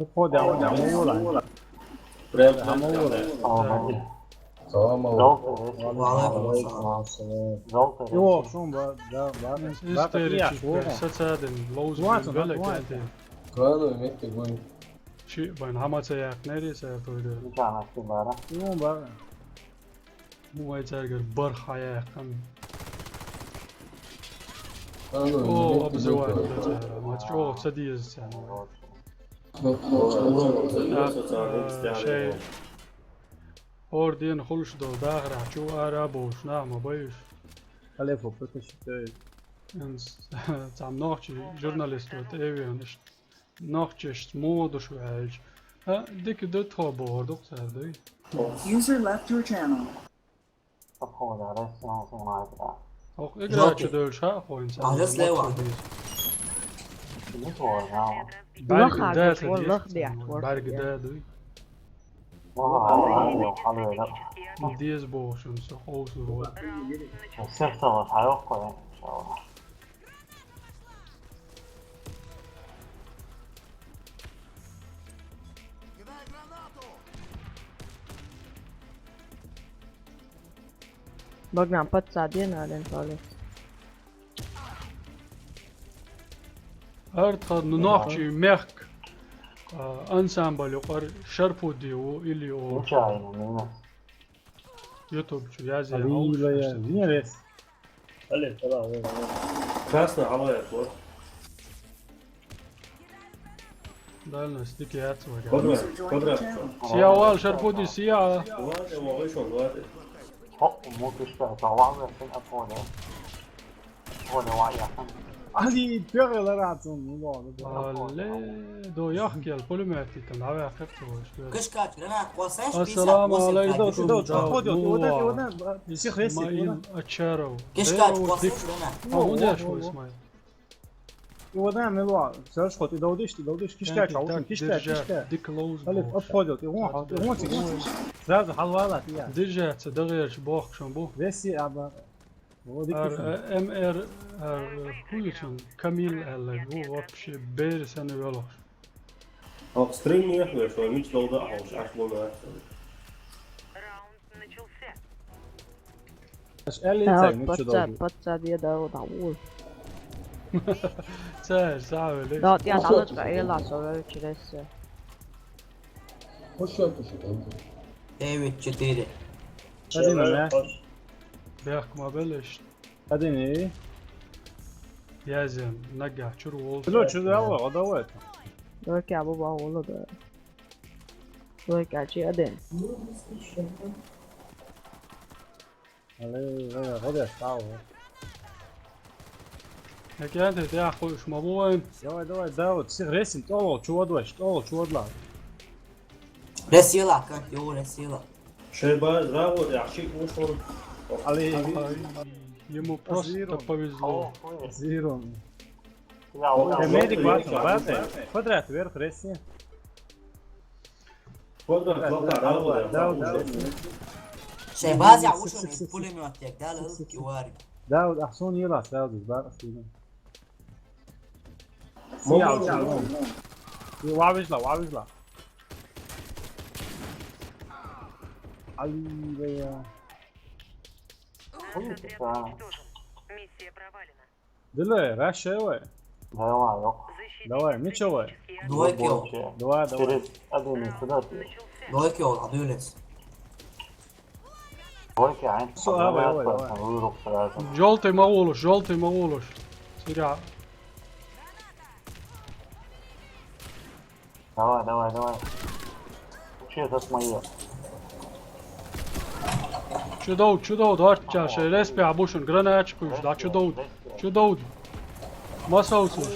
أبو داود عمولا. Прям عمولا. وعليكم السلام يو شو با دا استيري ستادن لوز بالك انت شيء بين حماس ياك نري سيفود يو با مو يتاجر برخ ياك او ابزوات ما تشوف سديز شيء اوردين خلش دو داغرا شو ارابوش نعم بايش خليفه بتش انس تعم نوختي جورناليست وت ايفيانش نوختش مود شو عايش ها ديك دوت هو بوردو سادي User left your channel. او اقرا شدول شا خو انسان عجز ليوا بعد دات بعد دات ديز بوشن سو خوس رو Bogdan pats dienā paliek. ارت نوختي ميرك انسامبل يقر شرفو ديو اللي او يوتيوب شو يازي حبيبي يا نيرس خلي طلع Красный, алло, я вот. دالنا ستيكيات Квадрат. سيا وال شرفو دي سيا Вот его вышел, вот. علي بيغل راتهم والله دو يحكي البوليماتي كان عامل خفته كش كات جرانات قوساش السلام عليكم داود الشيخ اسماعيل اتشارو كش كات قوساش جرانات هو ده شو اسماعيل ودان ملوا سيرش خط يدودش كيشكا كاوشن كيشكا ديك لوز خليف ابخودت يغون سراز حلوالات يا ديجا تدغيرش بوخ شنبو رسي ابا هو ديك ام ار كويشن كاميل هلا هو вообще بيرسن ولا هو ستريم يحوي شوي مش لو ضاع مش عارف لونه اش قال لي Ja, انت مش دودي păța de dă da ul. ساعة ليش Da, ja da da el la so çiresi. Evet 4 ادينا بيحك ما بلش اديني يازم نقع شرو وولف لو شو دوا غدوت Doi ki baba oğlu da. Doi ki açı adın. علي غدا تعال هيك انت تاخذ ايش مبوين داود سيغ رسم طول شو ودوش طول شو ودلا Resila kanka yo resila. شيء باز راو يعشيك وشون علي ему просто повезло زيرو يا ميديك باتن قدرات ويرخ رسي قدرة توقع راو داود Şey bazı vuruşun pulemiyot tek dalı ki var. داود احسن يلا داود بار اخينا وعبجلا علي بيا دلوي راش شوي دواي مش شوي Doyk yol. دواي أديني ثلاثي Doyk yol adı öyle. ويكي عين سؤال ويروح ثلاثة جولتي مغولش سريع دواي شيء تسمية чудоуд арчаш респи абушун гранач куш да чудоуд масаусуш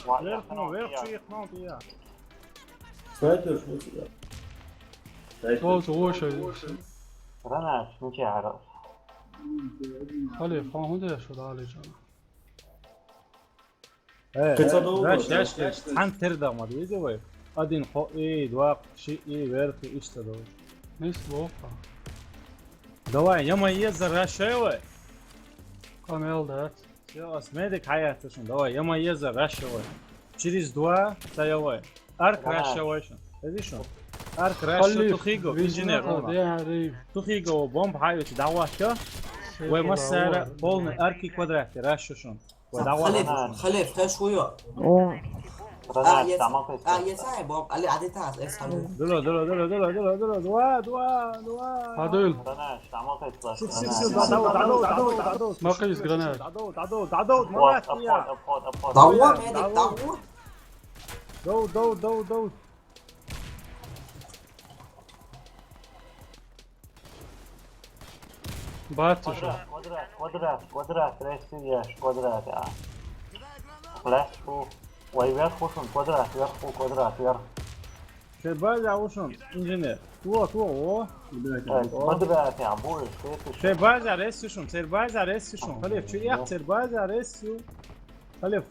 ويرخ شو يخنوط اياه سنايبر شو صوت هو شيء رناش مش عارف خلي فان هوندا شو دالي جانا لاش عن تردا ما دي وي ادين خو اي دواق شيء اي ويرخ ايش تدو نيس بوفا دواي يما يزر شوي كامل دات يا اسمدك حياتشون دواي يما يزر شوي через два تايوي ارك راشويشن اديشون ارك راش تخيجو انجينير تخيجو بومب هايوش دعواتك ومسار بولن اركي كوادرات راشوشون خليف خش شويه. O. رناش تعمل يساعي بوم اللي عديتها اس حلو. دلو دوا هادول رناش تعمل دعوت ما قيس جرانات دعوت مرات يا دور ميدك دور. دو باتش قدرات ريسيش قدرات يا فلاش ويرخوشن قدرات يرخو قدرات يرخ شباب عوشون انجينير تو قدرات يا عبوي شباب ريسيشون سيرباز ريسيشون خليف شو يا سيرباز ريسيو خليف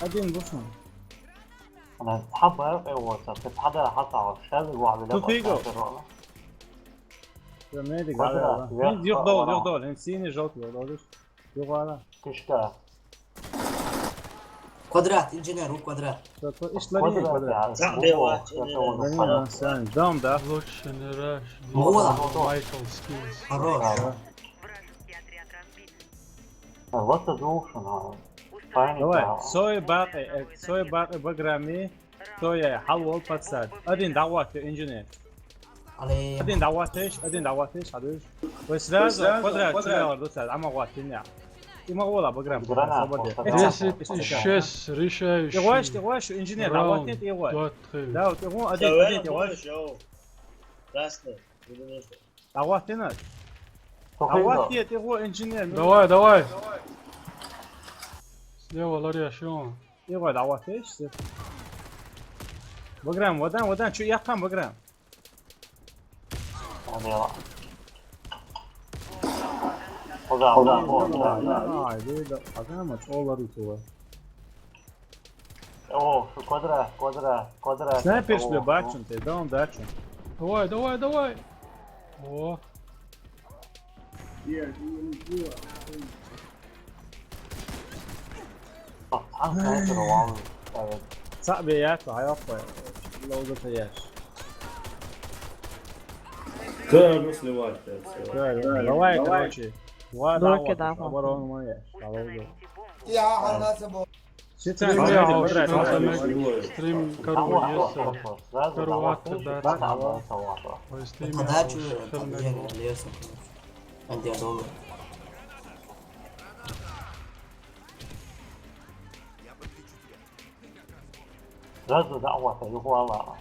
ادين بوشون انا حاب اعرف ايه وصل كنت حدا حط على الشال وعلى تخيجو يا ميديك يغدول هنسيني جوت يغدولش يغوالا كشكا Kvadrat inženjer u kvadrat. ايش لاني قدرات انسان دام ده لوتشن راش Mola. مايكل سكيلز Хорош. What the ocean هذا دواي سوي باقي بقرامي سوي حلول باتساد ادين دعوات انجينير علي. ادين دعواتش هذوش بس لازم قدرات تلاقي دوسات عم غواتين ما والله بقرام شس ريشايش يغواش انجينير دعواتين يغواش داوت يغو ادين يغواش دعواتين دعواتين يغو انجينير دواي سليوا لاريا شلون يغوا دعواتش بقرام ودان شو يقام بقرام Ajde, da, a znamo čolaru to. О, квадрат. Снайпер šli bačem te, da on dačem. Давай. О, Там снайпер ловил. Saq bi jako, hayoppa. Lowda tayash. Да, ну сливать. Давай, короче. Дойке да. Оборон моя. Лowda. Shit Стрим sen я hadi уж bırak. стрим кору есть. Кору да. Ой, стрим я подачу уж там лесом. Где долго? Сразу дعوة يهوالا.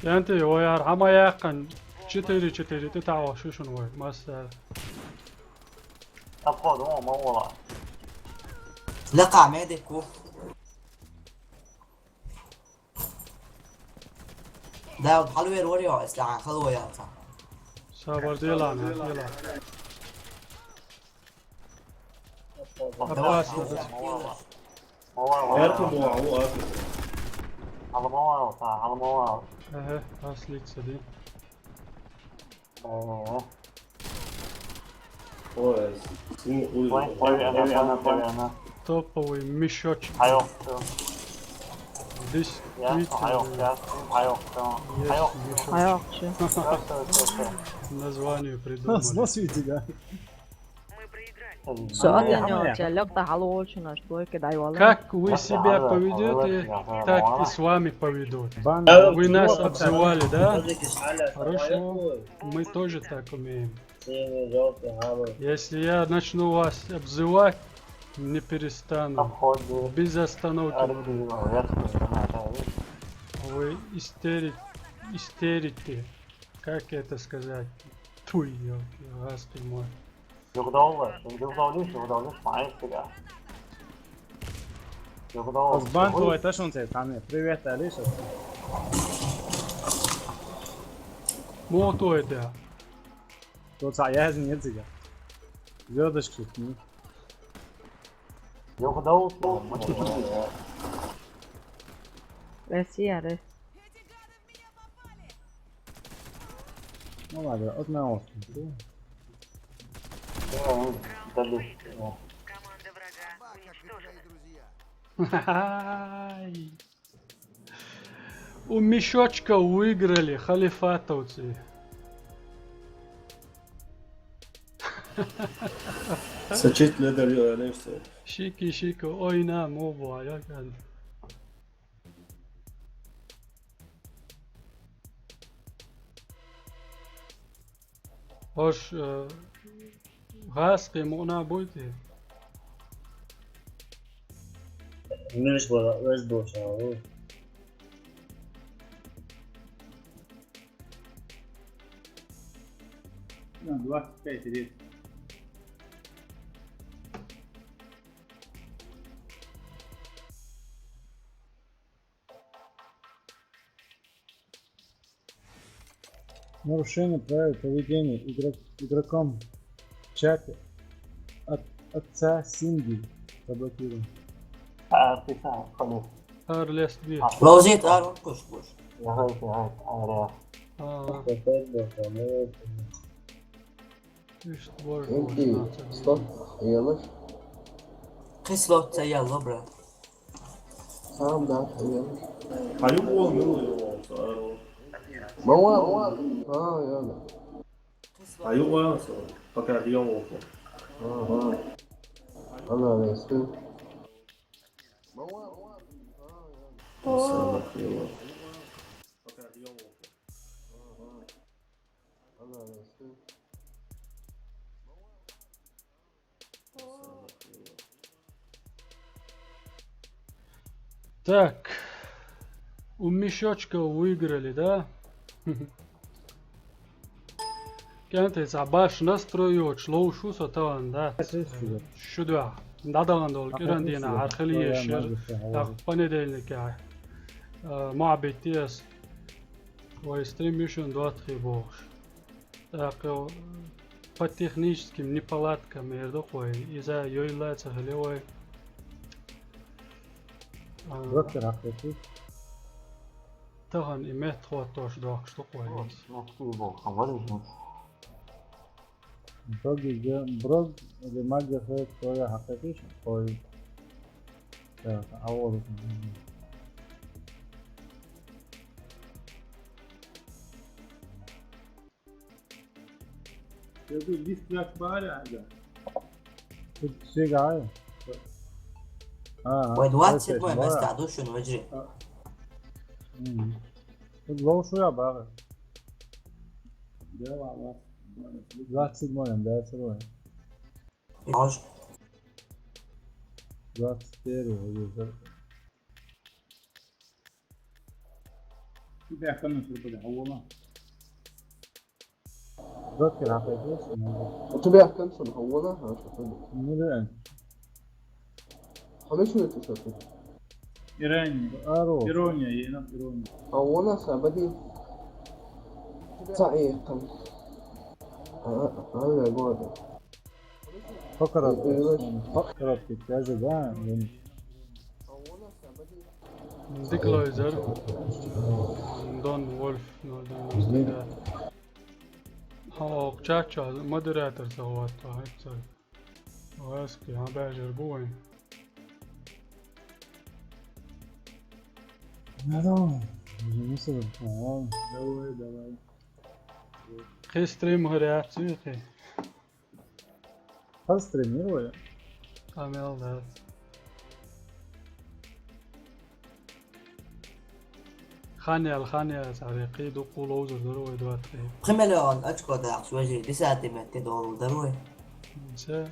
انت ويا رحمة يا قن 4 تتعوى شو شنو ما سهل. أبغى دوام مولا. لقى ميديكو داود حلوة وريو استعان خلوه يا صاح صبر ديلان Erko موعو أكل. على موال صح على موال. ايه اصلي تصدق. Ой, сильно وين أنا. Топовый мешочек. Hayok. Здесь Hayok. Hayokçu. название придумали. Носи тебя. Sual лёгта халуочу наш дойке дайвала. Как вы себя поведете, так и с вами поведут. Вы нас обзывали, да? Хорошо, мы тоже так умеем. Если я начну вас обзывать, не перестану. Без остановки. Вы истерите. Как это сказать? Туй, Господи мой. Ozban tvoj tašunce tamo. Привет, Алиша. Мото это. Тут саязнь нет тебя. Звездочки. Россия, Россия. Ну ладно, одна осень. У мешочка выиграли халифатовцы. Saçıtla da neyse. Şiki oynam o bu ayak yani. Hoş gaz kıyımına buydu. English was both. Ну, 25 лет. Нарушение правил поведения игроком в чате от отца Синди заблокирован. Арлес bir. لوزيت ارون كوش Stop. خسلوت سيال لبرا Tamam da. Hayır olmuyor. موال. يلا. Hayır olmaz. Fakat yok. الله يستر. Так, у мешочка выиграли, да? Кенте забаш настроил, шло шусо таван, да? Шудва. Дадаган дол кирандина архилия шир. Так, понедельник я. Muhabbetiz. Ой, стримишен 2-3 boş. Так, по техническим неполадкам ердокой из-за yoylaца хлевой. Доктор haqiqiy. Tahan imet xotosh doq штукой. Брод магия ходит твоя haqiqiy qo'y. Avval Dedi list yak bari aga. все гай. و27 ما استعدوش وجري لو شو يا باغي Devam. 27 ده سروي 10 24 Bir dakika nasıl böyle havama. دكتور haqiqiy. وتبيع كم سنة هونا ها شوفنا مدري خمس شوية تشوفنا İranya. ارو İronya yine İronya. هونا سابدي صحيح كم هذا قول فقرت كذا ده Dikloizer. Don Wolf. حق چاچا مودراتور سوات هايتسا واسكي ها باجر بوين ندارم مثل دوای خي ستريم هريات سويقي هستري میروه عمل ده خانية تعريقي دو قولوزر دروي دواتري خملون أشكو داقش وجري بساعتي متي دور دروي نسا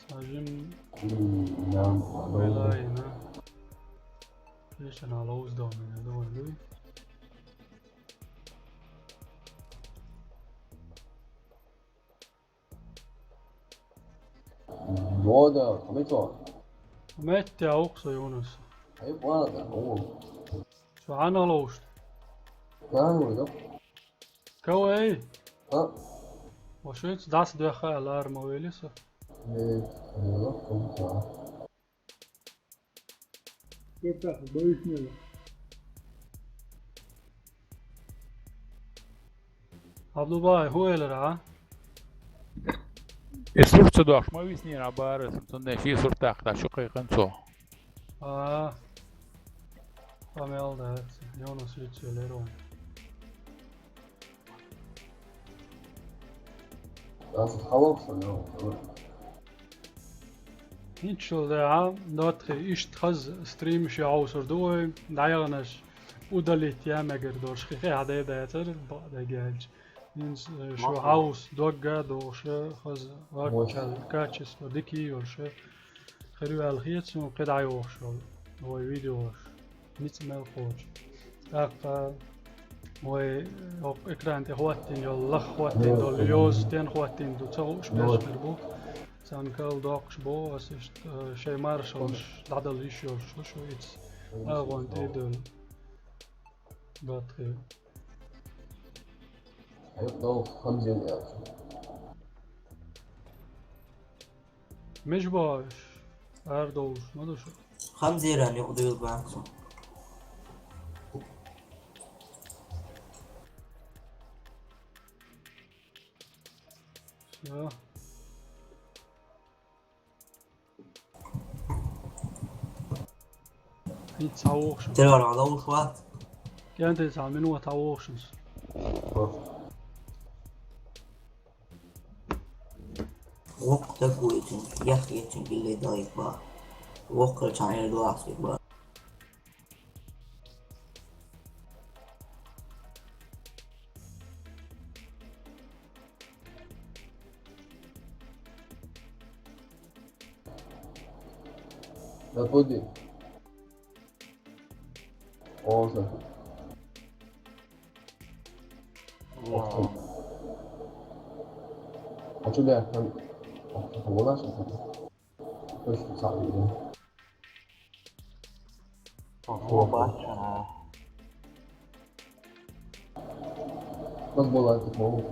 ساجم ويلاينا ليش انا لوز دومين هدول دوي 뭐다 가만있어 مات يا أقصى يونس عيب وانا هو شو عنا لوش هو ده كوي ها وشو داس دخل الارم ويلسه Köpek boyutmuyor. عبد الله هو اللي رعاه السورة دوش ما بيسني عبارة سنتنا في سورة تاخد شقي قنصو عمل ده يونس يتسلرون هيك شو ده ناتخي إيش تخز ستريم شي عوصر دوي دعيغنش ودليت يا مجر دورش خي عداي ده يتر بعد جالج شو عاوس دوجا دوش خز واكل كاتشس وديكي وش خريو الخيط سو قد عيوش هو فيديوش نتمل خوش اق و اكران تخواتين يلا خواتين دول يوز تين خواتين دو تسوش باش بربو سان كال دوكش بو اس شي مارشلش دادل يشوش شو اتس اغون تيدل باتري هيبقوا 50 مش باش اردوش ما دوش خمزيران يقضي الباكسو يا يتسوقش تلعب على دوش وقت كانت يتعملوا تعوقشنس وقت تقويتين يخيتين اللي دايك با وقت شعير دواسي با لابد اوزا 어쩌면 약간 원하시는 그래서 사람이네 هو باشا بس والله كنت موجود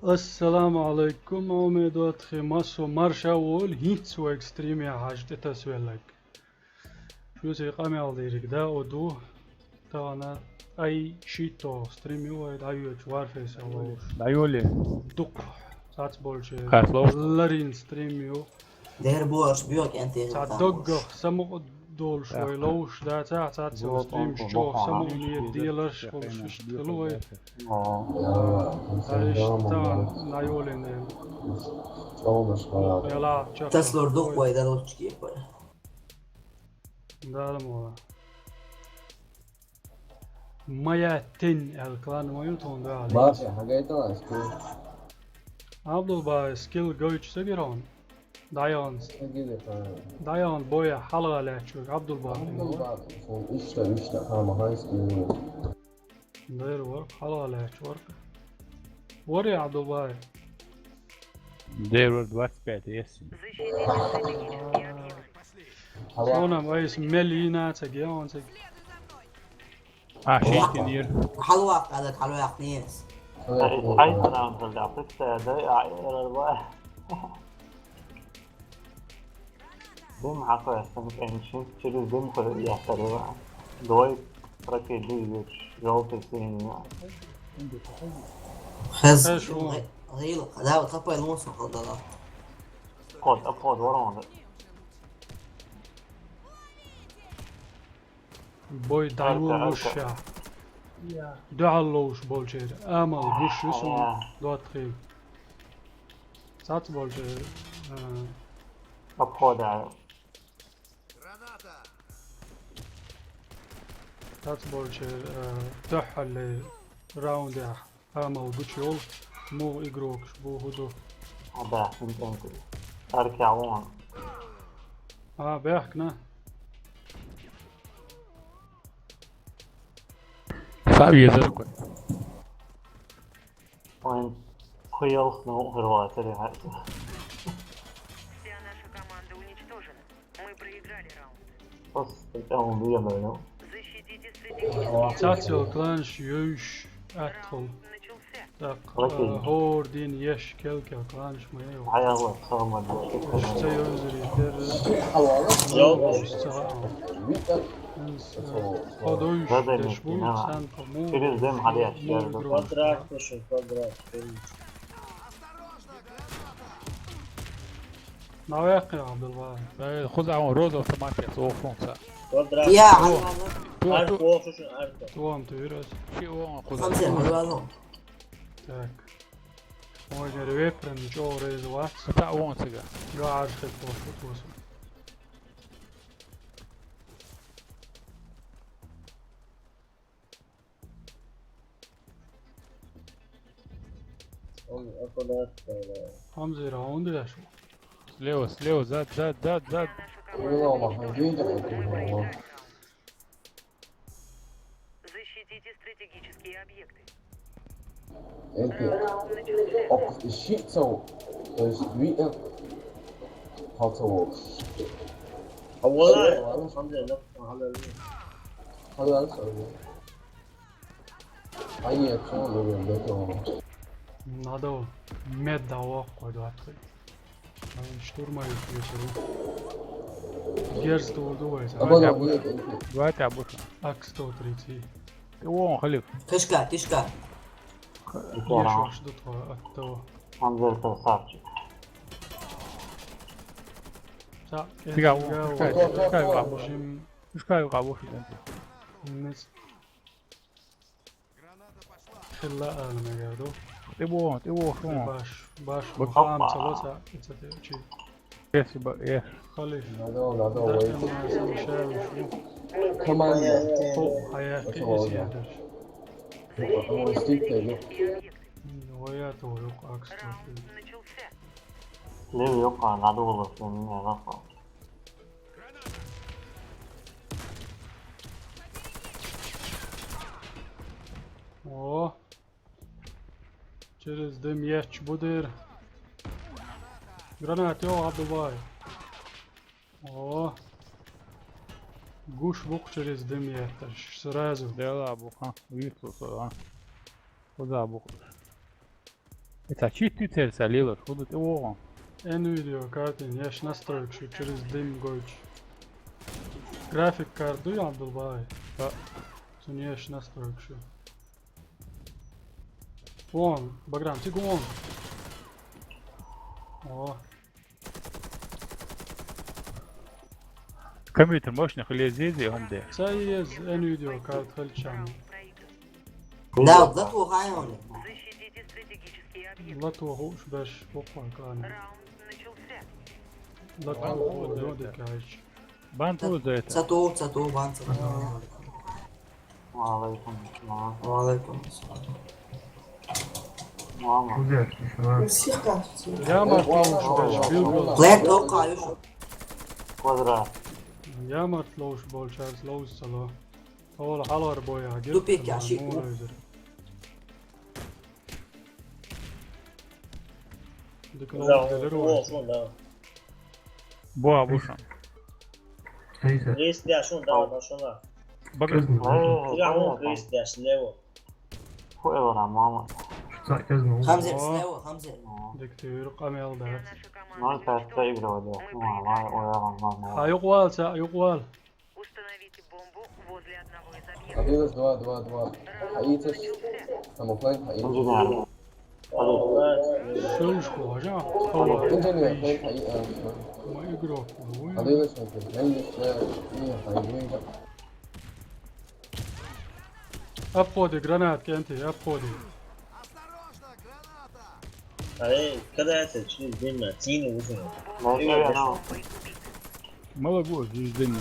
السلام عليكم عميدات خماسو مرشا وول هيتسو اكستريم يا حاج تتسويلك شو سيقامي عليك دا ودو تانا اي شيتو ستريمي وايد ايو جوار فيس او Dajuli. دق ساعات بولشي Kartlof. لارين ستريميو دير بوش بيوك انت ساعات دق سمو دول شوي لوش دا ساعات سو ستريم شو سمو ني ديلرش وش اشتغلوا ايش تا نايولين يلا تسلور دوق وايد روش كيف ده الموضوع مايا تن الكلان ما ينتون ده عليه ما في حاجة طلع سكول عبد الله سكيل جويتش سجران دايون بويا حلقة لا تشوف عبد الله إيش هم هاي سكول داير ورك حلقة لا تشوف وري عبد الله There were 25, yes. Ona mais Melina تجيون تج شيء كثير. حلوة قالت حلوة يا خنيس عايز انا انزل اعطيك دقيقة الى الباقي دم حقا يستمك انشين تشيري دم خلق يحتروا دوي ركي ليش جواب السين خز غيلو لا وتطبع الموسم خضرا قود ابقود ورا بوي دعوة وشا دعالوش بولشير امل وش يسون دوت خيل ساعات بولشير ابقود على ساعات بولشير تح اللي راوند يا امل وش مو اجروك بو هدو هذا فهمت انت اركع وان بيحكنا صعب يزرق. وين خيال سنو هروا تري هاي Вся наша команда уничтожена. Мы проиграли раунд. بس الأول بيعملوا Защитите стратегические تاتيو كلانش يوش ادخل هور دين يش كلكل كلانش ما يو هاي هو صار اشتا يوزر يدير خدوش تشبوت سان قمو كده زي ما حد كوادرات بشر كوادرات نواقع عبد الله خذ عون روز اوتوماتيك صوفون صح. كوادرات يا عارف وقف شو عارفه توام تيرس شيء هو خذ. خمسة حلوة تاك وجر ويبرن جو ريز وات بتاع وون سجا. جو عارف التوفيق وصل حمزة راوند يا شو سليو زاد Защитите стратегические объекты. انت الشيء سو بيئة خاطر اولا الحمد لله على هذا السؤال اي شغل بيته надо мед дало قدرت штурма يشرو جيرز تو دويس دلوقتي يا بوشا. اكس تو تريتي وون خليك. كشكا كشكا يشوش دوتو اكتو انزل تصارج تا مش كاي قابوش انت. الناس خلا انا ما قالوا تبوه شو باش بخام ثلاثة شيء يس خليف هذا شاوي شو كمان فوق حياتي زيادة هو ستيك وياته ويوقع اكسترا Начался. ليه يوقع العدو في مني رفع О, через дым ящ будер. Granat, jo, Abdullah. О. Гуш бук через 2 метра. Сразу. Дела буха. Виртуса, а. Куда бух? Это чуть ты цель солила, куда ты о. NVIDIA карты, я ж настройку через дым гойч. График карту, я Абдулlah. Да. Я ж настройку. Вон, Баграм, ты вон. О. Компьютер мощный, или здесь, и он где? Це NVIDIA карт хальчан. Да, за твой хайон. Защитите стратегические объекты. Лату гуш беш попан кан. Раунд начался. Лату гуш доди кайч. Банту за это. Цату, бан, цату. Алейкум. Алейкум. Мама. Я мартлоуш беш билгл. Плет окаюш. Квадрат. Я мартлоуш бол чарс лоус сало. Ола халар боя гир. Тупик я шик. Дикнол делеро. Боа буша. Reis de şunda da şuna. Баграм. Silahın reis de levo. Хуевара, мама. Хамзе, слева, Хамзе. Диктир камел да. Наша команда Ноль пять проигрывали. Мама, уявам, мама. Аюквал, са аюквал. установите бомбу возле одного из объектов. Adidas 2. Hayıtır. Tamam, hayır. Инженер. Сушку, ажа. Хава. İnceliyor, hayır. Мы игрок. Adidas şampiyon. Ben de iyi hayır. Обходи, гранат, кенти, обходи. Ей, когда это через время тину уже. Ну, Молодой, звездный.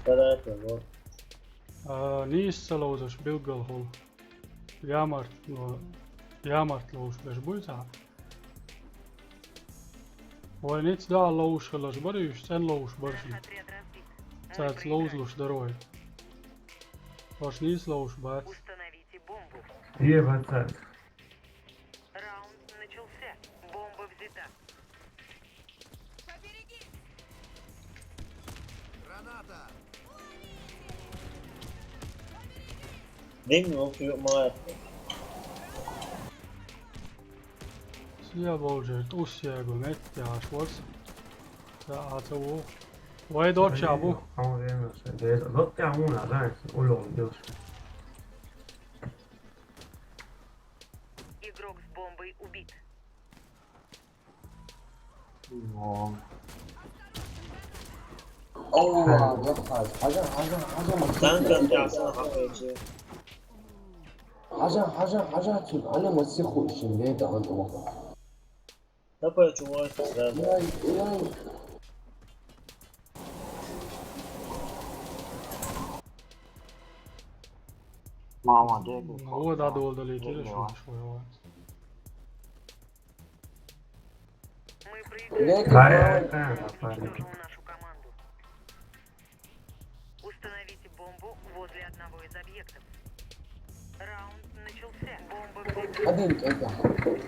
Когда это вот. Ниис салоузаш билгал хол. Ямарт лоуш беш буйца. Ой, ниц да лоуш халаш бариш, сен лоуш барши. Отряд разбит. Мы Цац проиграли. лоуз лош дарой. Ваш ниис лоуш бац. Установите бомбу. Раунд Раунд начался. Бомба взята. Değil mi? Okuyor mağara. Сия болжер, тусия го метти ашварс. Та атаво. Вай дор чабу. Игрок с бомбой убит. Ну, Allah, yapar. Hajan. Sen de yapsana hakikaten. Hajan kim? Ana masih khuşin ne de anlamı. Ne yapıyor çuval sırada? Yani. мама, дети. О, да, долго летели, что швоевать. Мы проиграли. Уничтожил нашу команду. Установите бомбу возле одного из объектов. Раунд начался. Бомба взята. Hadi kanka.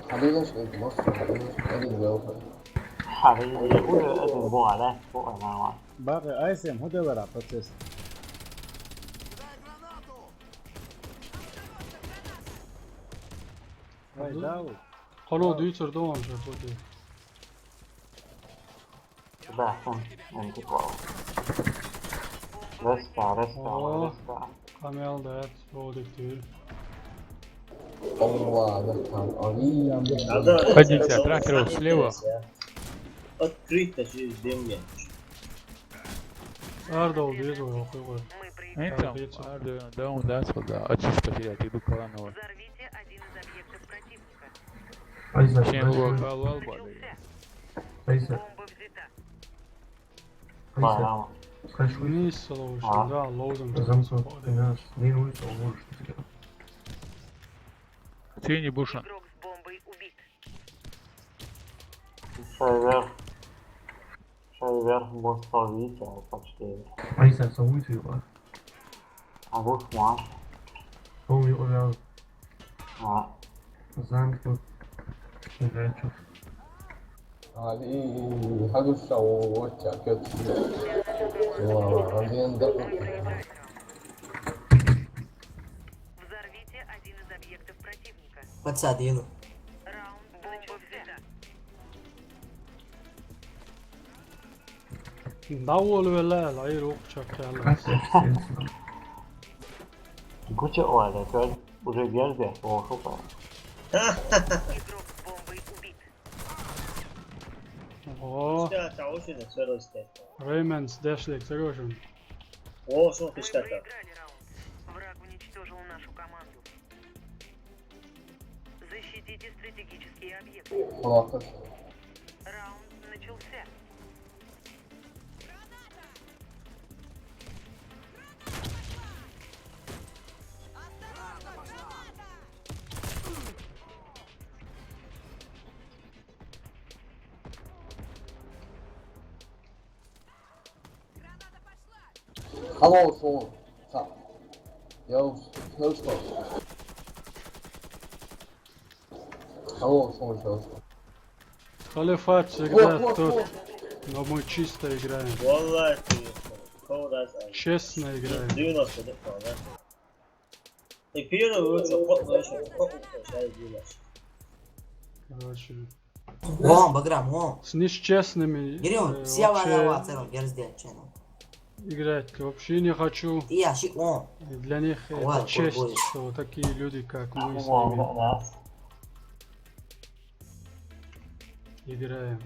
Hadi şöyle nasıl? Hadi welcome. حبيبي قول ادم بو عليه فوق يا ماما. باقي ايسم هو دبر процесс. Ой, Дауд. Холо дүйцер доон же тоди. ده احسن انت كويس. رستا. Камел да, продиктир. Allah, yapar. Ali. Ходите, тракеров слева. Открыто через землю. Ардол визу, охуй. Мы проиграли. Então, dá um daço, dá. Очистка терять, иду колонного. Взорвите один из объектов противника. Чем его колол, Начался. Бомба взята. Мама. Ниис салоуш, да, лоузен. Тени буша. Игрок с бомбой убит. Шай вверх поставите, почти. А вот маш. А. هذه حاجة ووجه كده وبعدين دقق Взорвите один из объектов противника. Подсадила. Раунд начался. Davul vela العير وقتك يلا. Куча Оля, теперь уже Герде, о, шупа. Игрок с бомбой убит. О, Šta, ta ušine sve roste. Raymond's дешlik загружен. О, što ti Вы šteta. проиграли раунд. Враг уничтожил нашу команду. Защитите стратегические объекты. خلاص Раунд начался. Hello son صح يا شلون Hello son شلون Халифат играет тут, но мы чисто играем. Vallahi Kovraz ay. Честно играем. 90 dakika var. Piro çok kokmuyor şey. Kokmuyor şey diyorlar. Короче, Вон, Баграм, вон. с нечестными Берем, все вообще валава, церон, Герде, чену. играть вообще не хочу. И я, шик, вон. И для них это Ладно, честь, будет. что такие люди, как мы с О, ними да. играем.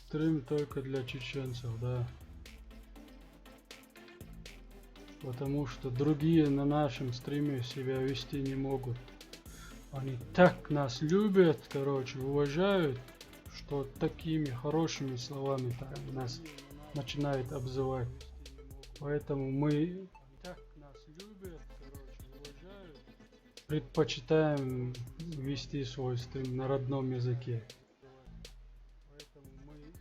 Стрим только для чеченцев, да. Потому что другие на нашем стриме себя вести не могут. Они так нас любят, короче, уважают, что такими хорошими словами нас начинают обзывать. Поэтому мы так нас любят, короче, уважают, предпочитаем вести свой стрим на родном языке. Поэтому мы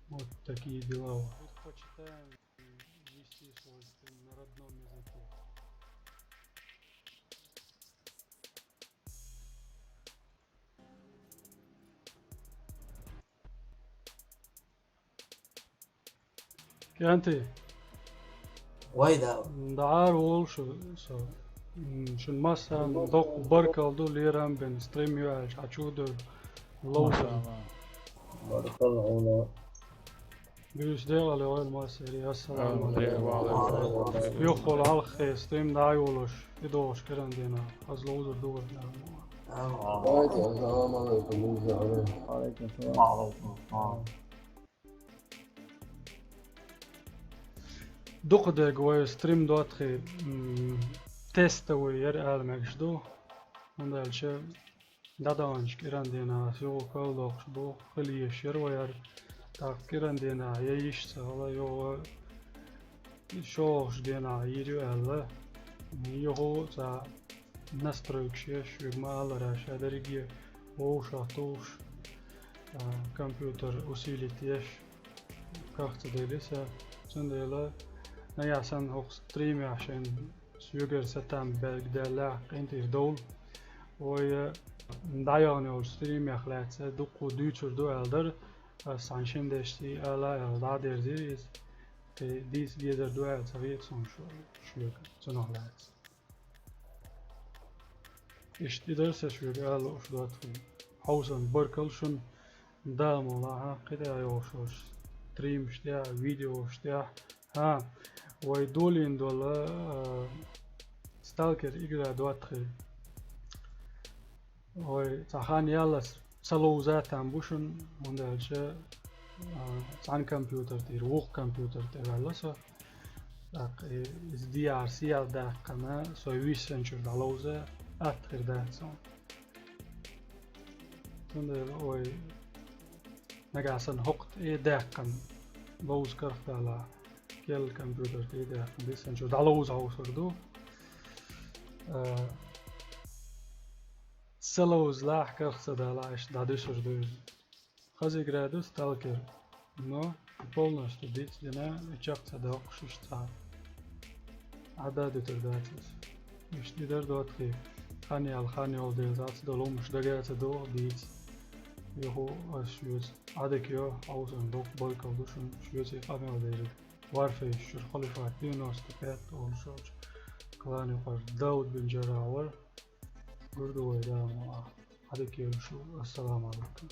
вот такие дела. Предпочитаем вести свой стрим на родном языке. Кянти, Ой, да. دعار وولش شن مثلا دوق بركل دول ليرام بين ستريم يعيش عشودر لوزر Barakallah ona. بيش ديغا لوين ما سيري السلام عليكم عليكم. يخول على الخي ستريم دايولش يدوش كران دينا از لوزر دور Haydi Allah'a emanet olun. عليكم السلام. Aleyküm selam. دقدق وي ستريم دوتخي تيستوي يرقال مكشدو وندال شو دادانش كران دينا سيو كالدوخش دو خليش يروير так кирандена яишса ала йо шош дена ирю алла його за настройки шугмалара шадриги оша туш компьютер усилить еш как-то делиса цендела наясан хок стриме عشان سيوجر ستام بالدلا انت دول وي دايون ستريم يخلات دوقو دوتشر دو الدر Sanchen desti alla da der series dies jeder duell savet som schlug så nog läts ist der se schlug alla och dort hausen burkelschen da mola qida yoshos stream shtia video shtia ha ويدولين دول ستالكر igra دوتخي وي تخان يالس سلوزات هم بوشن مندلشه عن كمبيوتر تير وق كمبيوتر تير لسه از دي ار سي ال دقنا سويش سنشر دلوزه اتخر داتسون تندل اوي نگاسن هقت دقن لوز كرفت على كيل كمبيوتر كده بس نشوف دعلوز عوصردو سلوز لاح كرخصة دعلاش دعدوشر دوز خزي градус талкер но полностью дить дина и чакца да окшушца عدد ترداتس مش تقدر دوتخي خاني على خاني أول ديزات دولو مش دقيقة دو ديت يهو أشيوز عادك يو عاوزن دوك بويك أو دوشن شيوزي قامي أو ديرد وارفي شر خليفات دينوس تكات أول شوج كلاني قر داود بن جراور قردو ويدام عادك يو شو السلام عليكم